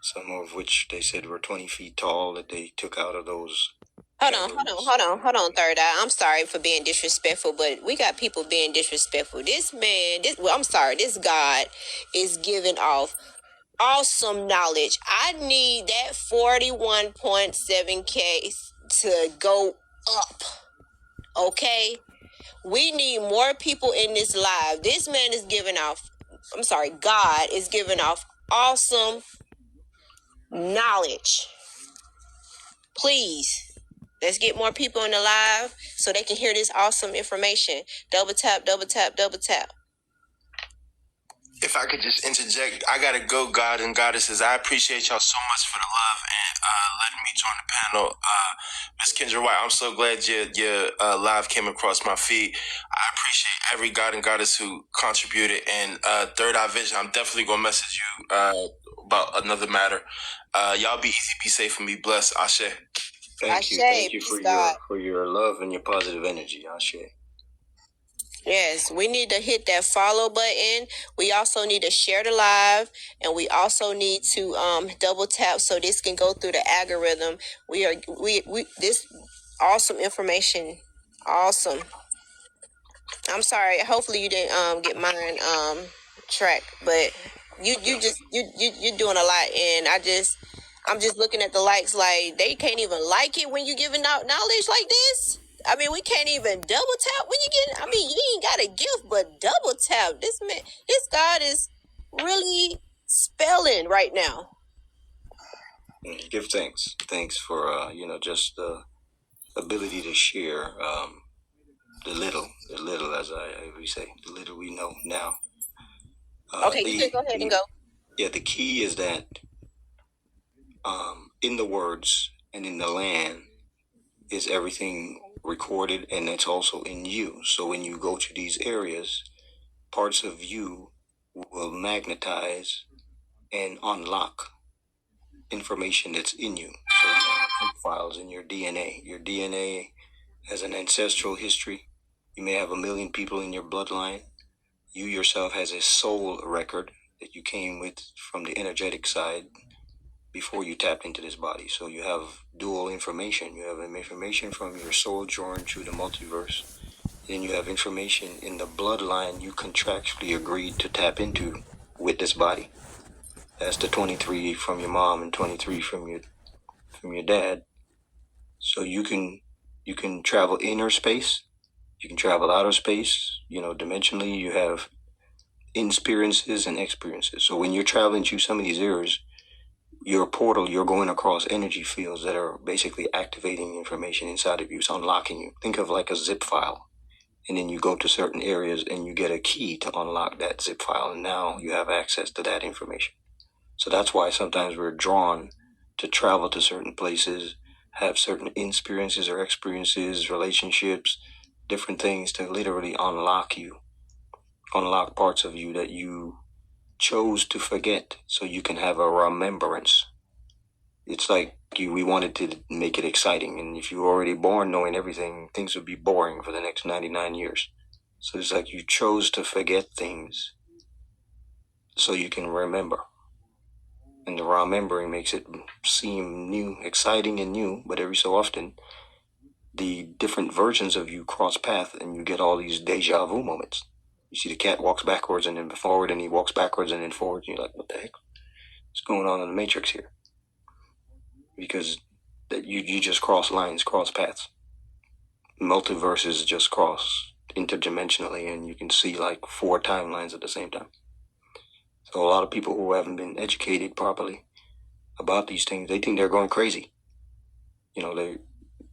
some of which they said were 20 feet tall that they took out of those. Hold on, Third Eye. I'm sorry for being disrespectful, but we got people being disrespectful. This God is giving off awesome knowledge. I need that 41.7K to go up. Okay? We need more people in this live. This man is giving off, God is giving off awesome knowledge. Please, let's get more people in the live so they can hear this awesome information. Double tap, double tap, double tap. If I could just interject, I gotta go, God and Goddesses. I appreciate y'all so much for the love and letting me join the panel. Ms. Kendra White, I'm so glad your live came across my feed. I appreciate every God and Goddess who contributed. And Third Eye Vision, I'm definitely gonna message you about another matter. Y'all be easy, be safe, and be blessed. Ashe. Thank you for your love and your positive energy. Ashe. Yes, we need to hit that follow button. We also need to share the live, and we also need to double tap so this can go through the algorithm. We this awesome information. Awesome. I'm sorry. Hopefully you didn't get mine track, but you're doing a lot, and I'm just looking at the likes like they can't even like it when you giving out knowledge like this. I mean, we can't even double tap when you get. I mean, you ain't got a gift, but double tap. This God is really spelling right now. Give thanks. Thanks for just the ability to share the little, as we say, the little we know now. Okay, you can go ahead and go. Yeah, the key is that in the words and in the land is everything recorded, and it's also in you. So when you go to these areas, parts of you will magnetize and unlock information that's in you. So you have files in your DNA. Your DNA has an ancestral history. You may have 1 million people in your bloodline. You yourself has a soul record that you came with from the energetic side before you tapped into this body. So you have dual information. You have information from your sojourn through the multiverse. Then you have information in the bloodline you contractually agreed to tap into with this body. That's the 23 from your mom and 23 from your dad. So you can travel inner space. You can travel outer space. Dimensionally, you have experiences and experiences. So when you're traveling through some of these areas, your portal, you're going across energy fields that are basically activating information inside of you. It's unlocking you. Think of like a zip file. And then you go to certain areas and you get a key to unlock that zip file. And now you have access to that information. So that's why sometimes we're drawn to travel to certain places, have certain experiences, relationships, different things to literally unlock you, unlock parts of you that you chose to forget so you can have a remembrance. It's like we wanted to make it exciting. And if you were already born knowing everything, things would be boring for the next 99 years. So it's like you chose to forget things so you can remember. And the remembering makes it seem new, exciting and new, but every so often, the different versions of you cross path and you get all these deja vu moments. You see the cat walks backwards and then forward, and he walks backwards and then forward, and you're like, what the heck? What's going on in the Matrix here? Because that you just cross lines, cross paths. Multiverses just cross interdimensionally, and you can see like 4 timelines at the same time. So a lot of people who haven't been educated properly about these things, they think they're going crazy. You know,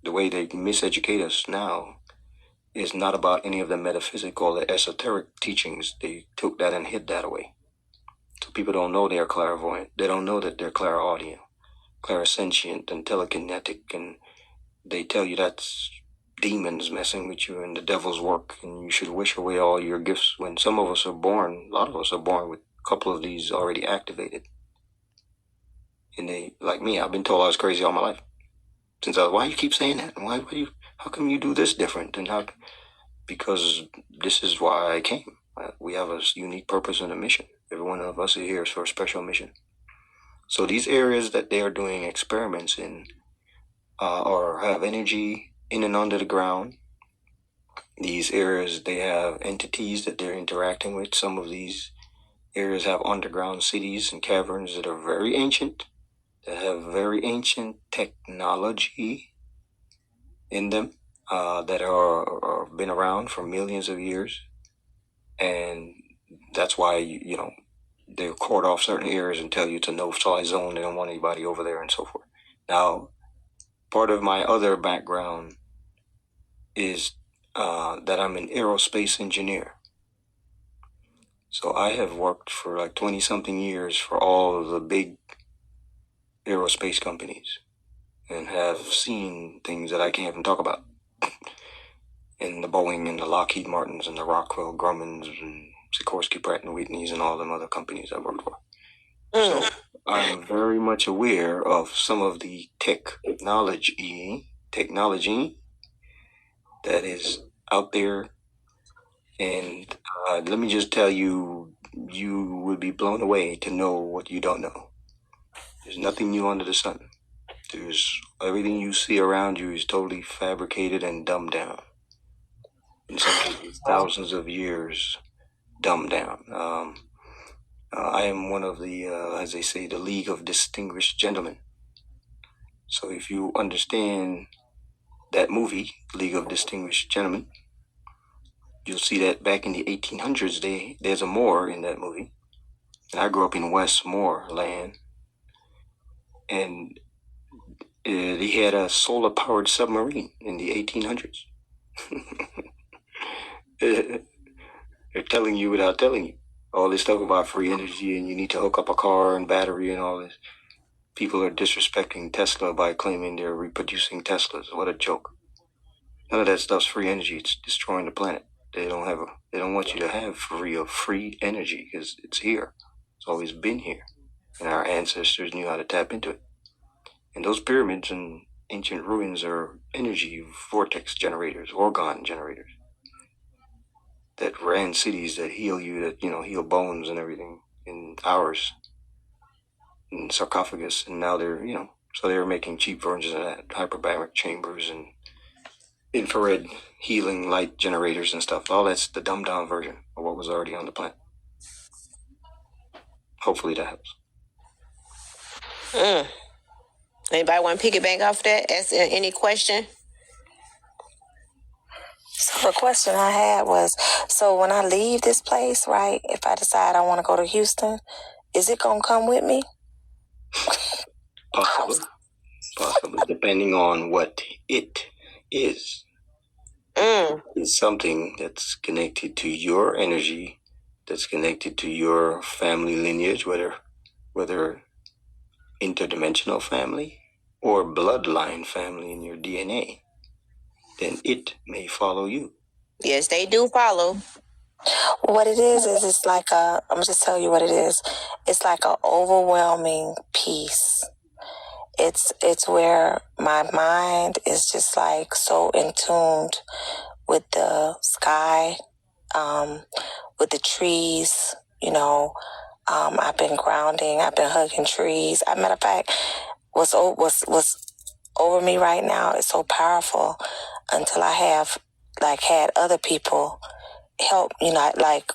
the way they miseducate us now is not about any of the metaphysical or the esoteric teachings. They took that and hid that away. So people don't know they're clairvoyant. They don't know that they're clairaudient, clairsentient, and telekinetic, and they tell you that's demons messing with you and the devil's work, and you should wish away all your gifts, when some of us are born, a lot of us are born with a couple of these already activated. And they, like me, I've been told I was crazy all my life. Since why you keep saying that? How come you do this different? And because this is why I came. We have a unique purpose and a mission. Every one of us is here for a special mission. So these areas that they are doing experiments in or have energy in and under the ground. These areas, they have entities that they're interacting with. Some of these areas have underground cities and caverns that are very ancient, that have very ancient technology in them, that are been around for millions of years. And that's why, you know, they cordon off certain areas and tell you it's a no-fly zone. They don't want anybody over there and so forth. Now, part of my other background is that I'm an aerospace engineer. So I have worked for like 20-something years for all of the big aerospace companies and have seen things that I can't even talk about. In the Boeing and the Lockheed Martins and the Rockwell Grummans and Sikorsky, Pratt & Whitneys and all them other companies I worked for. So I'm very much aware of some of the technology that is out there. And let me just tell you, you would be blown away to know what you don't know. There's nothing new under the sun. Everything you see around you is totally fabricated and dumbed down. In some cases, thousands of years dumbed down. I am one of the, as they say, the League of Distinguished Gentlemen. So if you understand that movie, League of Distinguished Gentlemen, you'll see that back in the 1800s, there's a Moor in that movie. And I grew up in Westmoreland. And they had a solar-powered submarine in the 1800s. They're telling you without telling you. All this stuff about free energy and you need to hook up a car and battery and all this. People are disrespecting Tesla by claiming they're reproducing Teslas. What a joke. None of that stuff's free energy. It's destroying the planet. They don't want you to have free energy because it's here. It's always been here. And our ancestors knew how to tap into it. And those pyramids and ancient ruins are energy vortex generators, organ generators that ran cities, that heal you, that, you know, heal bones and everything in hours, in sarcophagus. And now they're, you know, so they're making cheap versions of that, hyperbaric chambers and infrared healing light generators and stuff. All that's the dumbed down version of what was already on the planet. Hopefully that helps. Anybody want to piggyback off that? Ask any question? So the question I had was, so when I leave this place, right, if I decide I want to go to Houston, is it going to come with me? Possibly, depending on what it is. It's something that's connected to your energy, that's connected to your family lineage, whether interdimensional family or bloodline family in your DNA, then it may follow you. Yes, they do follow. What it is it's like I'm just telling you what it is. It's like an overwhelming peace. It's where my mind is just like so in tune with the sky, with the trees, I've been grounding, I've been hugging trees. As a matter of fact, what's over me right now is so powerful until I have had other people help, like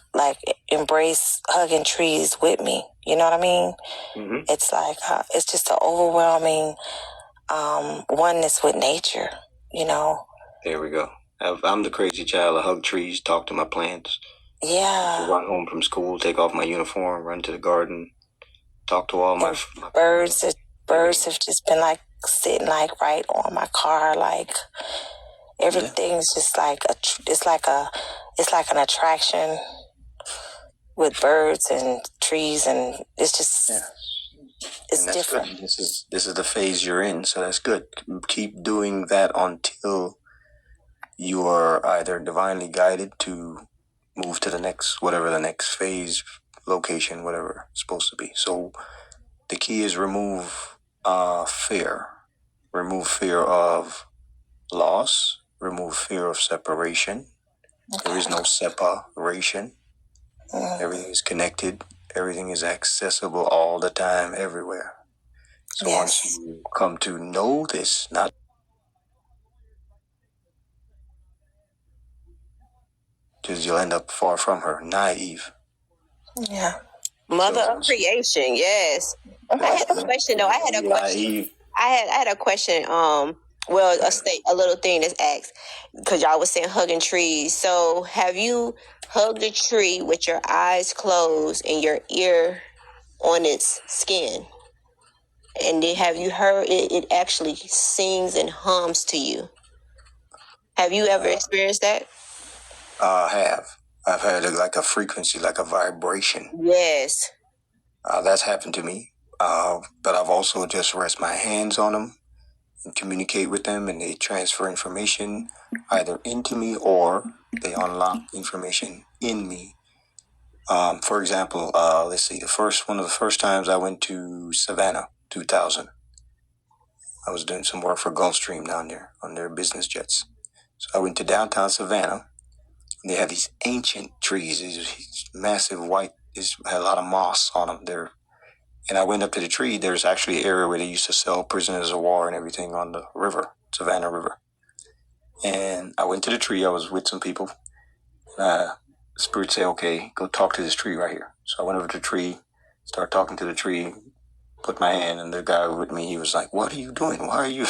embrace hugging trees with me. You know what I mean? Mm-hmm. It's like, it's just an overwhelming oneness with nature, There we go. I'm the crazy child. I hug trees, talk to my plants. Yeah. Run home from school, take off my uniform, run to the garden, talk to all my birds. Birds have just been sitting right on my car, everything's just it's like an attraction with birds and trees, and it's just it's different. Good. This is the phase you're in, so that's good. Keep doing that until you are either divinely guided to move to the next, whatever the next phase, location, whatever it's supposed to be. So the key is remove fear. Remove fear of loss. Remove fear of separation. Okay. There is no separation. Everything is connected. Everything is accessible all the time, everywhere. So once you come to know this, not because you'll end up far from her, naive. Yeah. Mother of creation, yes. I had a question though. I had a question. A little thing that's asked because y'all was saying hugging trees. So have you hugged a tree with your eyes closed and your ear on its skin? And then have you heard it actually sings and hums to you? Have you ever experienced that? I've had a frequency, like a vibration. Yes. That's happened to me. But I've also just rest my hands on them and communicate with them, and they transfer information either into me or they unlock information in me. For example, let's see, one of the first times I went to Savannah, 2000. I was doing some work for Gulfstream down there on their business jets. So I went to downtown Savannah. They have these ancient trees, these massive white, had a lot of moss on them there. And I went up to the tree. There's actually an area where they used to sell prisoners of war and everything on the river, Savannah River. And I went to the tree. I was with some people. Spirit said, okay, go talk to this tree right here. So I went over to the tree, started talking to the tree, put my hand, and the guy with me, he was like, what are you doing? Why are you?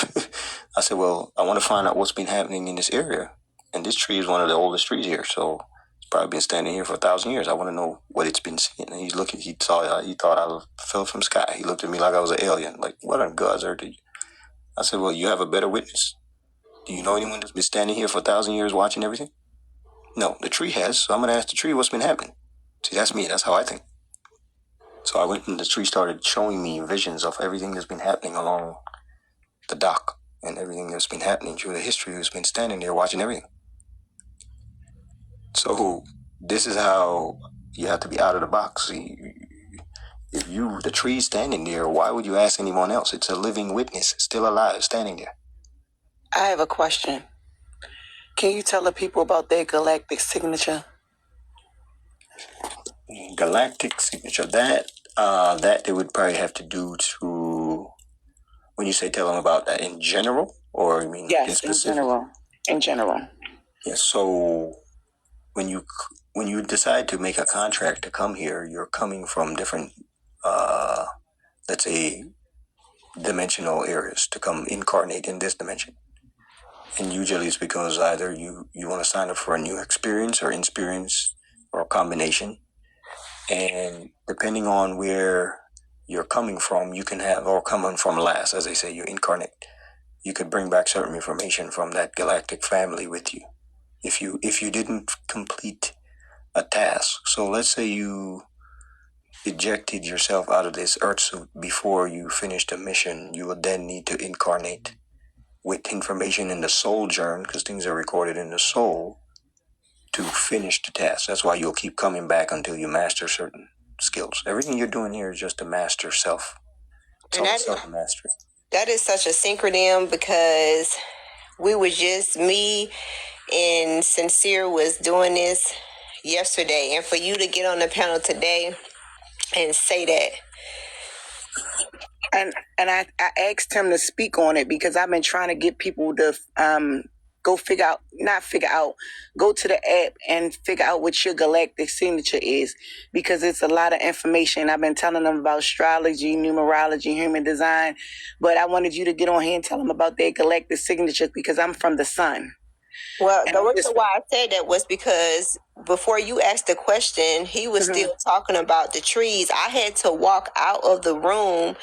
I said, well, I want to find out what's been happening in this area. And this tree is one of the oldest trees here, so it's probably been standing here for 1,000 years. I want to know what it's been seeing. And he's looking, he thought I fell from the sky. He looked at me like I was an alien. Like, what on God's earth did you? I said, well, you have a better witness. Do you know anyone that's been standing here for 1,000 years watching everything? No, the tree has, so I'm going to ask the tree what's been happening. See, that's me. That's how I think. So I went and the tree started showing me visions of everything that's been happening along the dock and everything that's been happening through the history who's been standing there watching everything. So this is how you have to be out of the box. If the tree's standing there, why would you ask anyone else? It's a living witness, still alive, standing there. I have a question. Can you tell the people about their galactic signature? Galactic signature, that they would probably have to do to, when you say tell them about that in general, or you mean yes, in general. In general. Yes. So when you decide to make a contract to come here, you're coming from different, let's say, dimensional areas to come incarnate in this dimension. And usually it's because either you want to sign up for a new experience or inexperience or a combination. And depending on where you're coming from, you can have, or coming from last, as they say, you incarnate. You could bring back certain information from that galactic family with you. If you didn't complete a task. So let's say you ejected yourself out of this earth suit before you finished a mission, you would then need to incarnate with information in the soul germ, because things are recorded in the soul, to finish the task. That's why you'll keep coming back until you master certain skills. Everything you're doing here is just to master self. Self-mastery. That is such a synchrony because we were just, me and Sincere was doing this yesterday. And for you to get on the panel today and say that. And I asked him to speak on it because I've been trying to get people to go to the app and figure out what your galactic signature is, because it's a lot of information. I've been telling them about astrology, numerology, human design, but I wanted you to get on here and tell them about their galactic signature because I'm from the sun. Well, the reason why I said that was because before you asked the question, he was still talking about the trees. I had to walk out of the room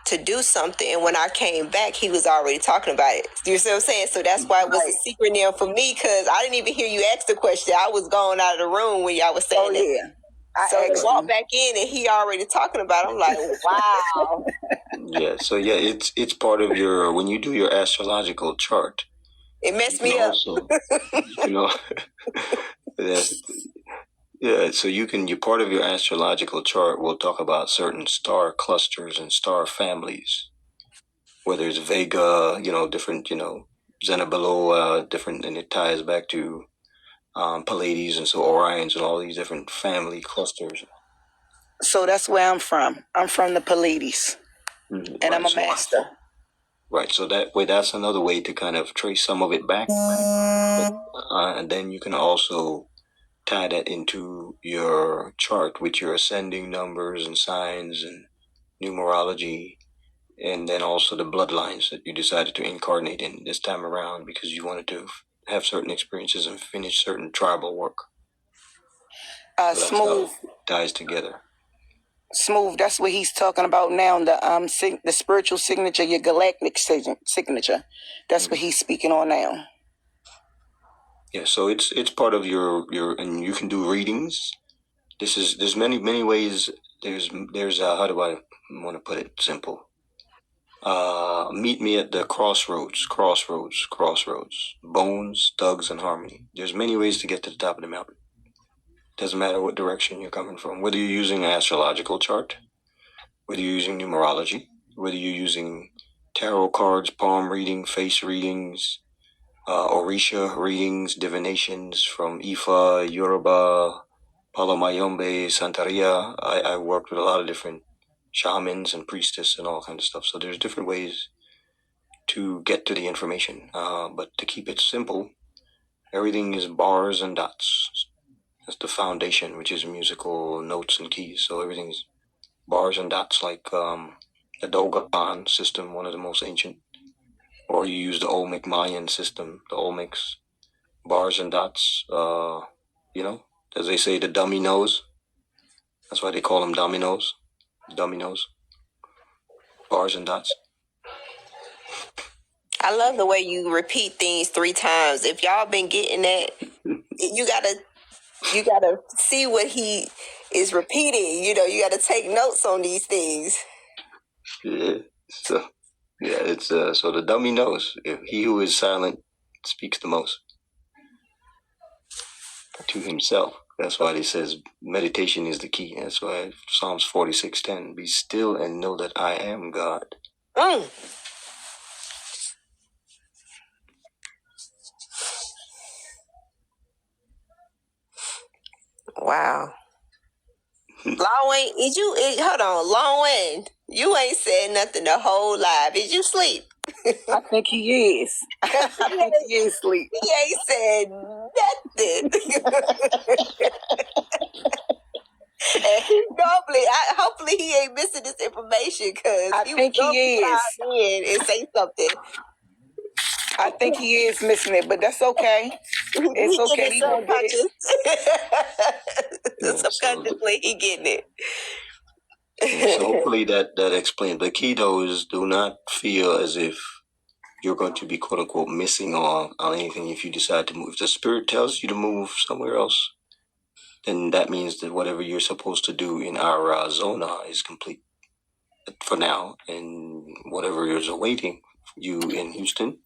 to do something, and when I came back, he was already talking about it. You see what I'm saying? So that's why it was a secret now for me, because I didn't even hear you ask the question. I was going out of the room when y'all was saying that. So to walk back in and he already talking about it, I'm like, wow. Yeah, so it's part of your, when you do your astrological chart, it messed me up. Also, yeah, so you're part of your astrological chart will talk about certain star clusters and star families, whether it's Vega, different, Xenobeloa, different, and it ties back to Pleiades and so Orions and all these different family clusters. So that's where I'm from. I'm from the Pleiades, and I'm a master. Right, so that way, that's another way to kind of trace some of it back. And then you can also tie that into your chart with your ascending numbers and signs and numerology, and then also the bloodlines that you decided to incarnate in this time around because you wanted to have certain experiences and finish certain tribal work. So Smooth ties together. Smooth, that's what he's talking about now. The spiritual signature, your galactic signature. That's what he's speaking on now. Yeah, so it's part of your and you can do readings. There's many ways. There's how do I want to put it simple? Meet me at the crossroads. Bones, Thugs, and Harmony. There's many ways to get to the top of the mountain. Doesn't matter what direction you're coming from, whether you're using an astrological chart, whether you're using numerology, whether you're using tarot cards, palm reading, face readings, Orisha readings, divinations from Ifa, Yoruba, Palomayombe, Santeria. I worked with a lot of different shamans and priestess and all kinds of stuff. So there's different ways to get to the information. But to keep it simple, everything is bars and dots. That's the foundation, which is musical notes and keys. So everything's bars and dots, like the Dogon system, one of the most ancient. Or you use the Olmec Mayan system, the Olmecs, bars and dots. As they say, the dummy nose. That's why they call them dominoes. Dominoes. Bars and dots. I love the way you repeat things 3 times. If y'all been getting that, you gotta see what he is repeating. You gotta take notes on these things. Yeah. So it's so the dummy knows. If he who is silent speaks the most to himself. That's why he says meditation is the key. That's why Psalms 46:10, be still and know that I am God. Wow. Long hold on, Long Wayne, you ain't said nothing the whole live. Did you sleep? I think he is. I think he is asleep. He ain't said nothing. And he hopefully he ain't missing this information, because I think he is. In and say something. I think he is missing it, but that's okay. It's okay. He gonna get it. Subconsciously, he getting it. So hopefully that explains. The key though is do not feel as if you're going to be quote unquote missing on anything if you decide to move. If the spirit tells you to move somewhere else, then that means that whatever you're supposed to do in our zona is complete for now, and whatever is awaiting you in Houston,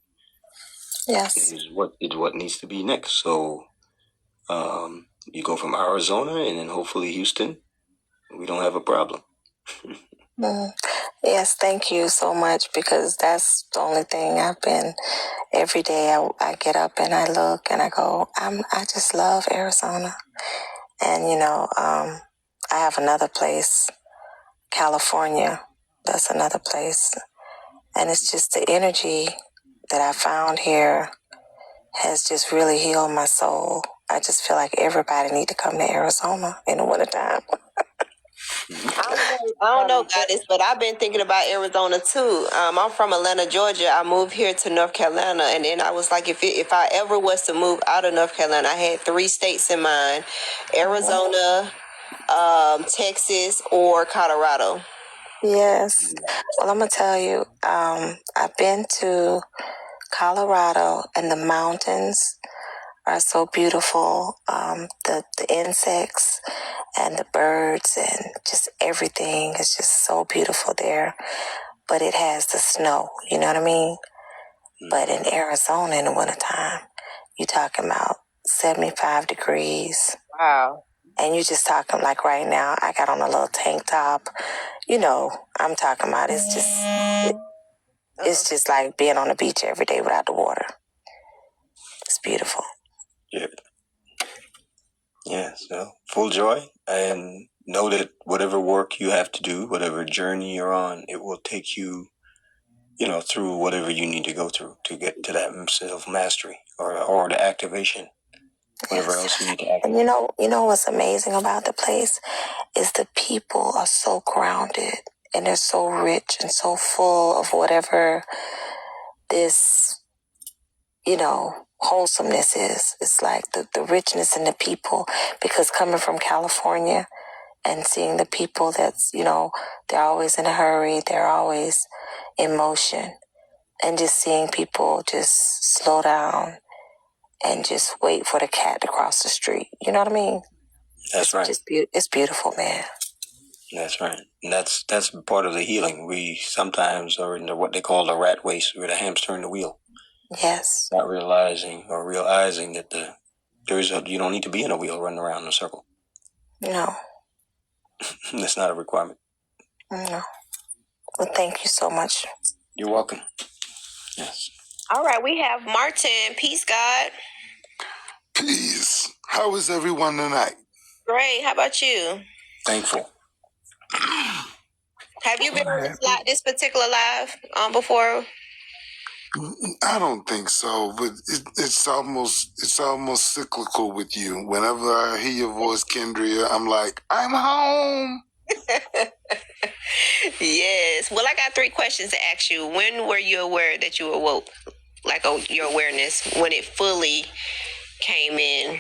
Yes, is what needs to be next. So you go from Arizona and then hopefully Houston. We don't have a problem. Yes, thank you so much, because that's the only thing I've been. Every day I get up and I look and I go, I just love Arizona. And, you know, I have another place, California. That's another place. And it's just the energy that I found here has just really healed my soul. I just feel like everybody need to come to Arizona in the wintertime. I don't know, Goddess, but I've been thinking about Arizona too. I'm from Atlanta, Georgia. I moved here to North Carolina, and then I was like, if I ever was to move out of North Carolina, I had 3 states in mind: Arizona, Texas, or Colorado. Yes. Well, I'm going to tell you, I've been to Colorado, and the mountains are so beautiful. The insects and the birds and just everything is just so beautiful there. But it has the snow, you know what I mean? But in Arizona in the wintertime, you're talking about 75 degrees. Wow. And you're just talking like right now, I got on a little tank top. You know, I'm talking about it's just like being on the beach every day without the water. It's beautiful. Yeah. Yeah, so full joy, and know that whatever work you have to do, whatever journey you're on, it will take you, through whatever you need to go through to get to that self-mastery or the activation, whatever else you need to activate. And you know what's amazing about the place is the people are so grounded and they're so rich and so full of whatever this, wholesomeness is. It's like the richness in the people, because coming from California and seeing the people that's, they're always in a hurry, they're always in motion, and just seeing people just slow down and just wait for the cat to cross the street. You know what I mean? That's right. It's beautiful, man. That's right. And that's part of the healing. We sometimes are in what they call the rat race, with a hamster in the wheel. Yes. Not realizing that you don't need to be in a wheel running around in a circle. No. That's not a requirement. No. Well, thank you so much. You're welcome. Yes. All right, we have Martin. Peace, God. Peace. How is everyone tonight? Great. How about you? Thankful. Have you been on this particular live before? I don't think so, but it's almost cyclical with you. Whenever I hear your voice, Kendria, I'm like, I'm home. Yes. Well, I got 3 questions to ask you. When were you aware that you awoke? Like your awareness, when it fully came in?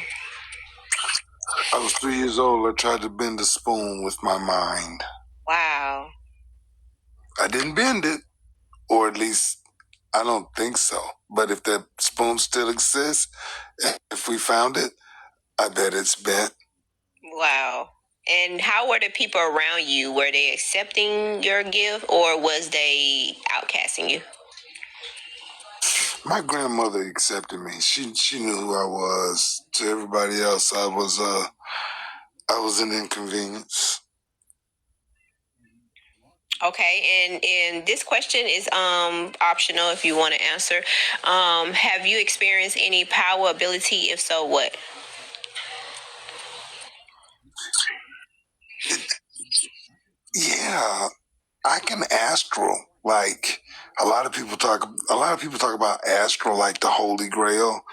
I was 3 years old. I tried to bend a spoon with my mind. Wow. I didn't bend it, or at least I don't think so. But if that spoon still exists, if we found it, I bet it's bent. Wow. And how were the people around you? Were they accepting your gift, or was they outcasting you? My grandmother accepted me. She knew who I was. To everybody else, I was an inconvenience. Okay, and this question is optional if you want to answer. Have you experienced any power ability? If so, what? Yeah, I can astral. Like a lot of people talk about astral like the Holy Grail.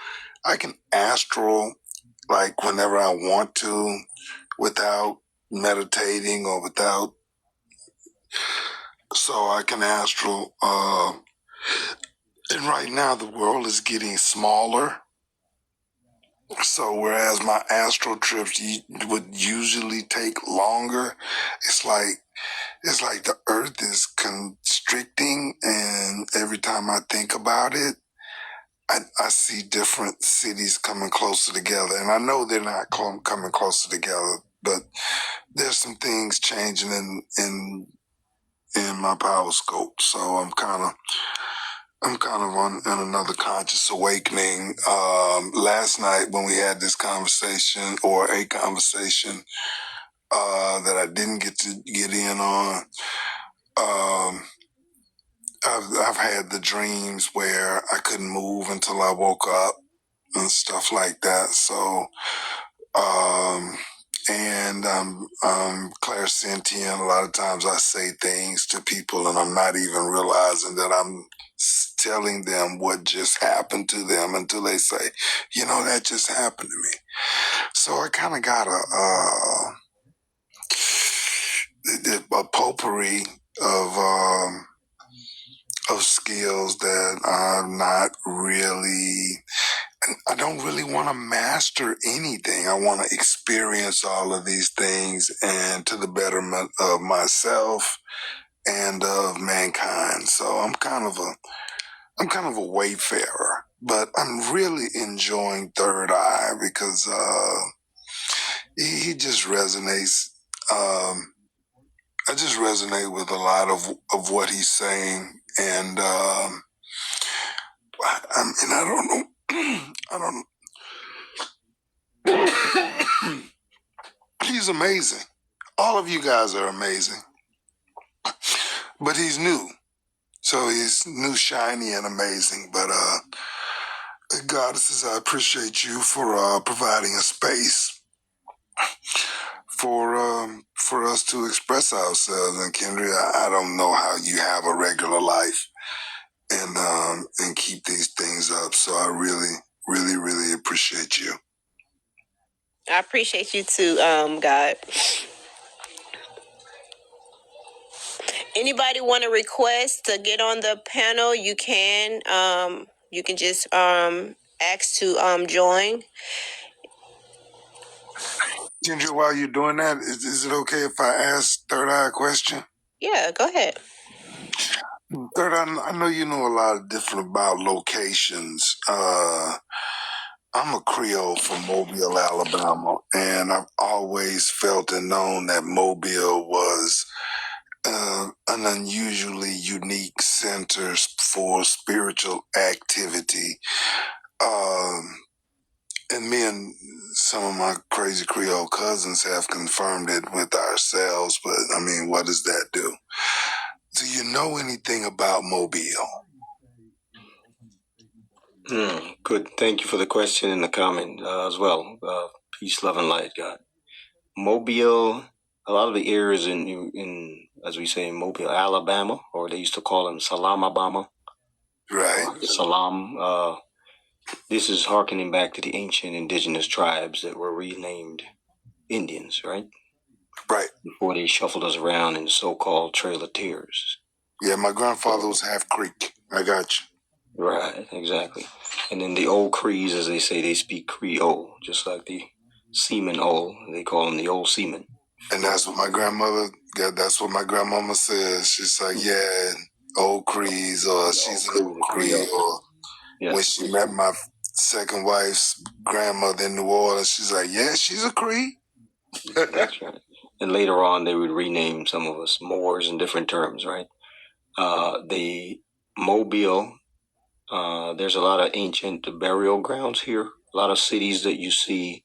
I can astral like whenever I want to, without meditating or without. So I can astral. And right now the world is getting smaller. So whereas my astral trips would usually take longer, it's like it's like the earth is constricting, and every time I think about it, I see different cities coming closer together, and I know they're not coming closer together, but there's some things changing in my power scope. So I'm kind of on in another conscious awakening. Last night when we had this conversation, or a conversation that I didn't get to get in on, I've had the dreams where I couldn't move until I woke up and stuff like that. So, and I'm clairsentient. A lot of times I say things to people and I'm not even realizing that I'm telling them what just happened to them until they say, you know, that just happened to me. So I kind of got a potpourri of skills that I'm not really, I don't really want to master anything. I want to experience all of these things and to the betterment of myself and of mankind. So I'm kind of a wayfarer, but I'm really enjoying Third Eye because he just resonates. I just resonate with a lot of what he's saying, and I mean, I don't know. He's amazing. All of you guys are amazing, but he's new, so he's new, shiny, and amazing. But Goddesses, I appreciate you for providing a space for us to express ourselves. And Kendria, I don't know how you have a regular life and keep these things up. So I really, really, really appreciate you. I appreciate you too, God. Anybody want to request to get on the panel? You can. You can just ask to join. Ginger, while you're doing that, is it okay if I ask Third Eye a question? Yeah, go ahead. Third Eye, I know you know a lot of different about locations. I'm a Creole from Mobile, Alabama, and I've always felt and known that Mobile was an unusually unique center for spiritual activity. And me and some of my crazy Creole cousins have confirmed it with ourselves, but I mean, what does that do? Do you know anything about Mobile? Good. Thank you for the question and the comment as well. Peace, love, and light, God. Mobile, a lot of the areas in as we say, Mobile, Alabama, or they used to call them Salamabama. Right. Salam. This is hearkening back to the ancient indigenous tribes that were renamed Indians, right? Right. Before they shuffled us around in the so-called Trail of Tears. Yeah, my grandfather was half Creek. I got you. Right, exactly. And then the old Crees, as they say, they speak Creole, just like the Seminole. They call them the old seamen. And that's what my grandmama says. She's like, yeah, old Crees, or she's an old Cree, or when she met my second wife's grandmother in New Orleans, she's like, yeah, she's a Cree. That's right. And later on, they would rename some of us Moors in different terms, right? The Mobile, there's a lot of ancient burial grounds here. A lot of cities that you see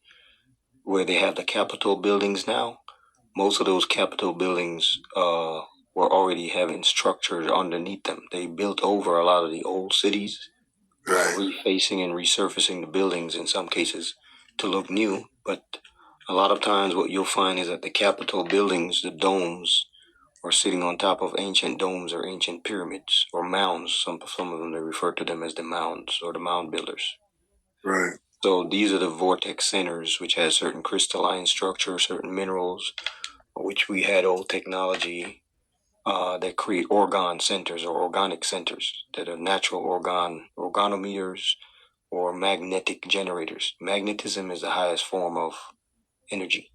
where they have the Capitol buildings now. Most of those Capitol buildings were already having structures underneath them. They built over a lot of the old cities, refacing and resurfacing the buildings in some cases to look new. But a lot of times what you'll find is that the Capitol buildings, the domes, are sitting on top of ancient domes or ancient pyramids or mounds. Some of them, they refer to them as the mounds or the mound builders. Right. So these are the vortex centers, which has certain crystalline structure, certain minerals, which we had old technology that create organ centers or organic centers that are natural organometers or magnetic generators. Magnetism is the highest form of energy.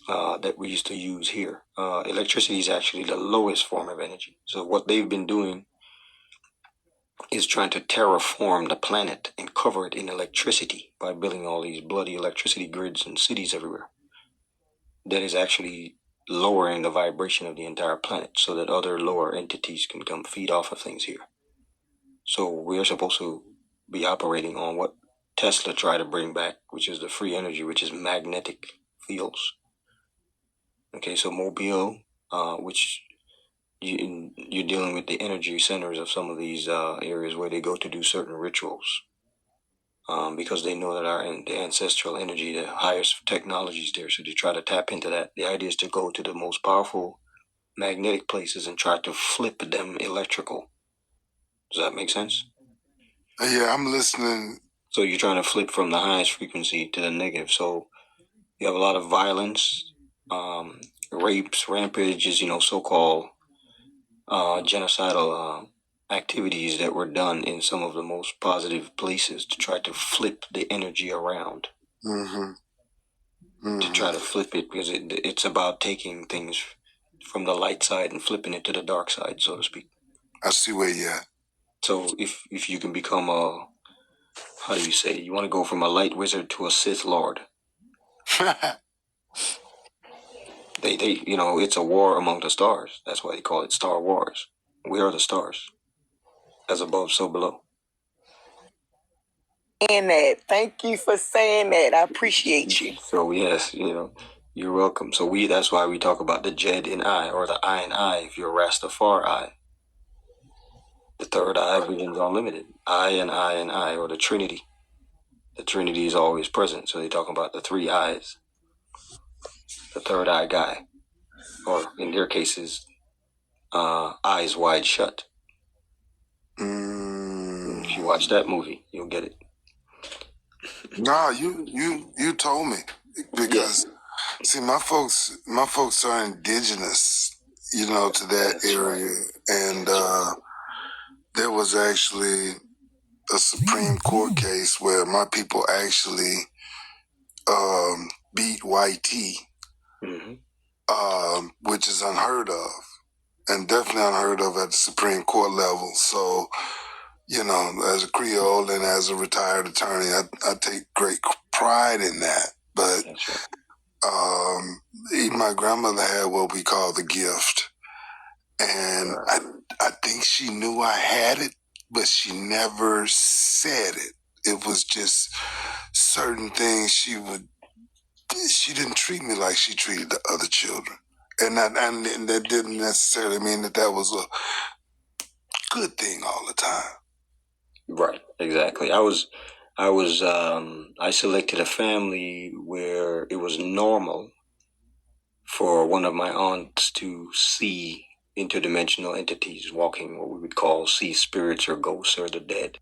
that we used to use here. Electricity is actually the lowest form of energy. So what they've been doing is trying to terraform the planet and cover it in electricity by building all these bloody electricity grids in cities everywhere. That is actually lowering the vibration of the entire planet so that other lower entities can come feed off of things here. So we're supposed to be operating on what Tesla tried to bring back, which is the free energy, which is magnetic fields. Okay, so Mobile, which you're dealing with the energy centers of some of these areas where they go to do certain rituals, because they know that the ancestral energy, the highest technologies there, so they try to tap into that. The idea is to go to the most powerful magnetic places and try to flip them electrical. Does that make sense? Yeah, I'm listening. So you're trying to flip from the highest frequency to the negative. So you have a lot of violence, rapes, rampages, so-called genocidal activities that were done in some of the most positive places to try to flip the energy around. To try to flip it, because it's about taking things from the light side and flipping it to the dark side, so to speak. I see where you're at. So if you can become how do you say, you want to go from a light wizard to a Sith Lord. They it's a war among the stars. That's why they call it Star Wars. We are the stars. As above, so below. And that. Thank you for saying that. I appreciate you. So yes, you're welcome. So that's why we talk about the Jed in I, or the I in I, if you're Rastafari. The third eye begins unlimited. I and I and I, or the Trinity. The Trinity is always present. So they talk about the three eyes. The third eye guy. Or in their cases, eyes wide shut. If you watch that movie, you'll get it. No, you told me, because see, my folks are indigenous, to that area, and there was actually a Supreme Court case where my people actually beat YT, which is unheard of, and definitely unheard of at the Supreme Court level. So, as a Creole and as a retired attorney, I take great pride in that. But even my grandmother had what we call the gift. And I think she knew I had it, but she never said it. It was just certain things she didn't treat me like she treated the other children. And that didn't necessarily mean that was a good thing all the time. Right, exactly. I selected a family where it was normal for one of my aunts to see interdimensional entities walking, what we would call sea spirits or ghosts or the dead.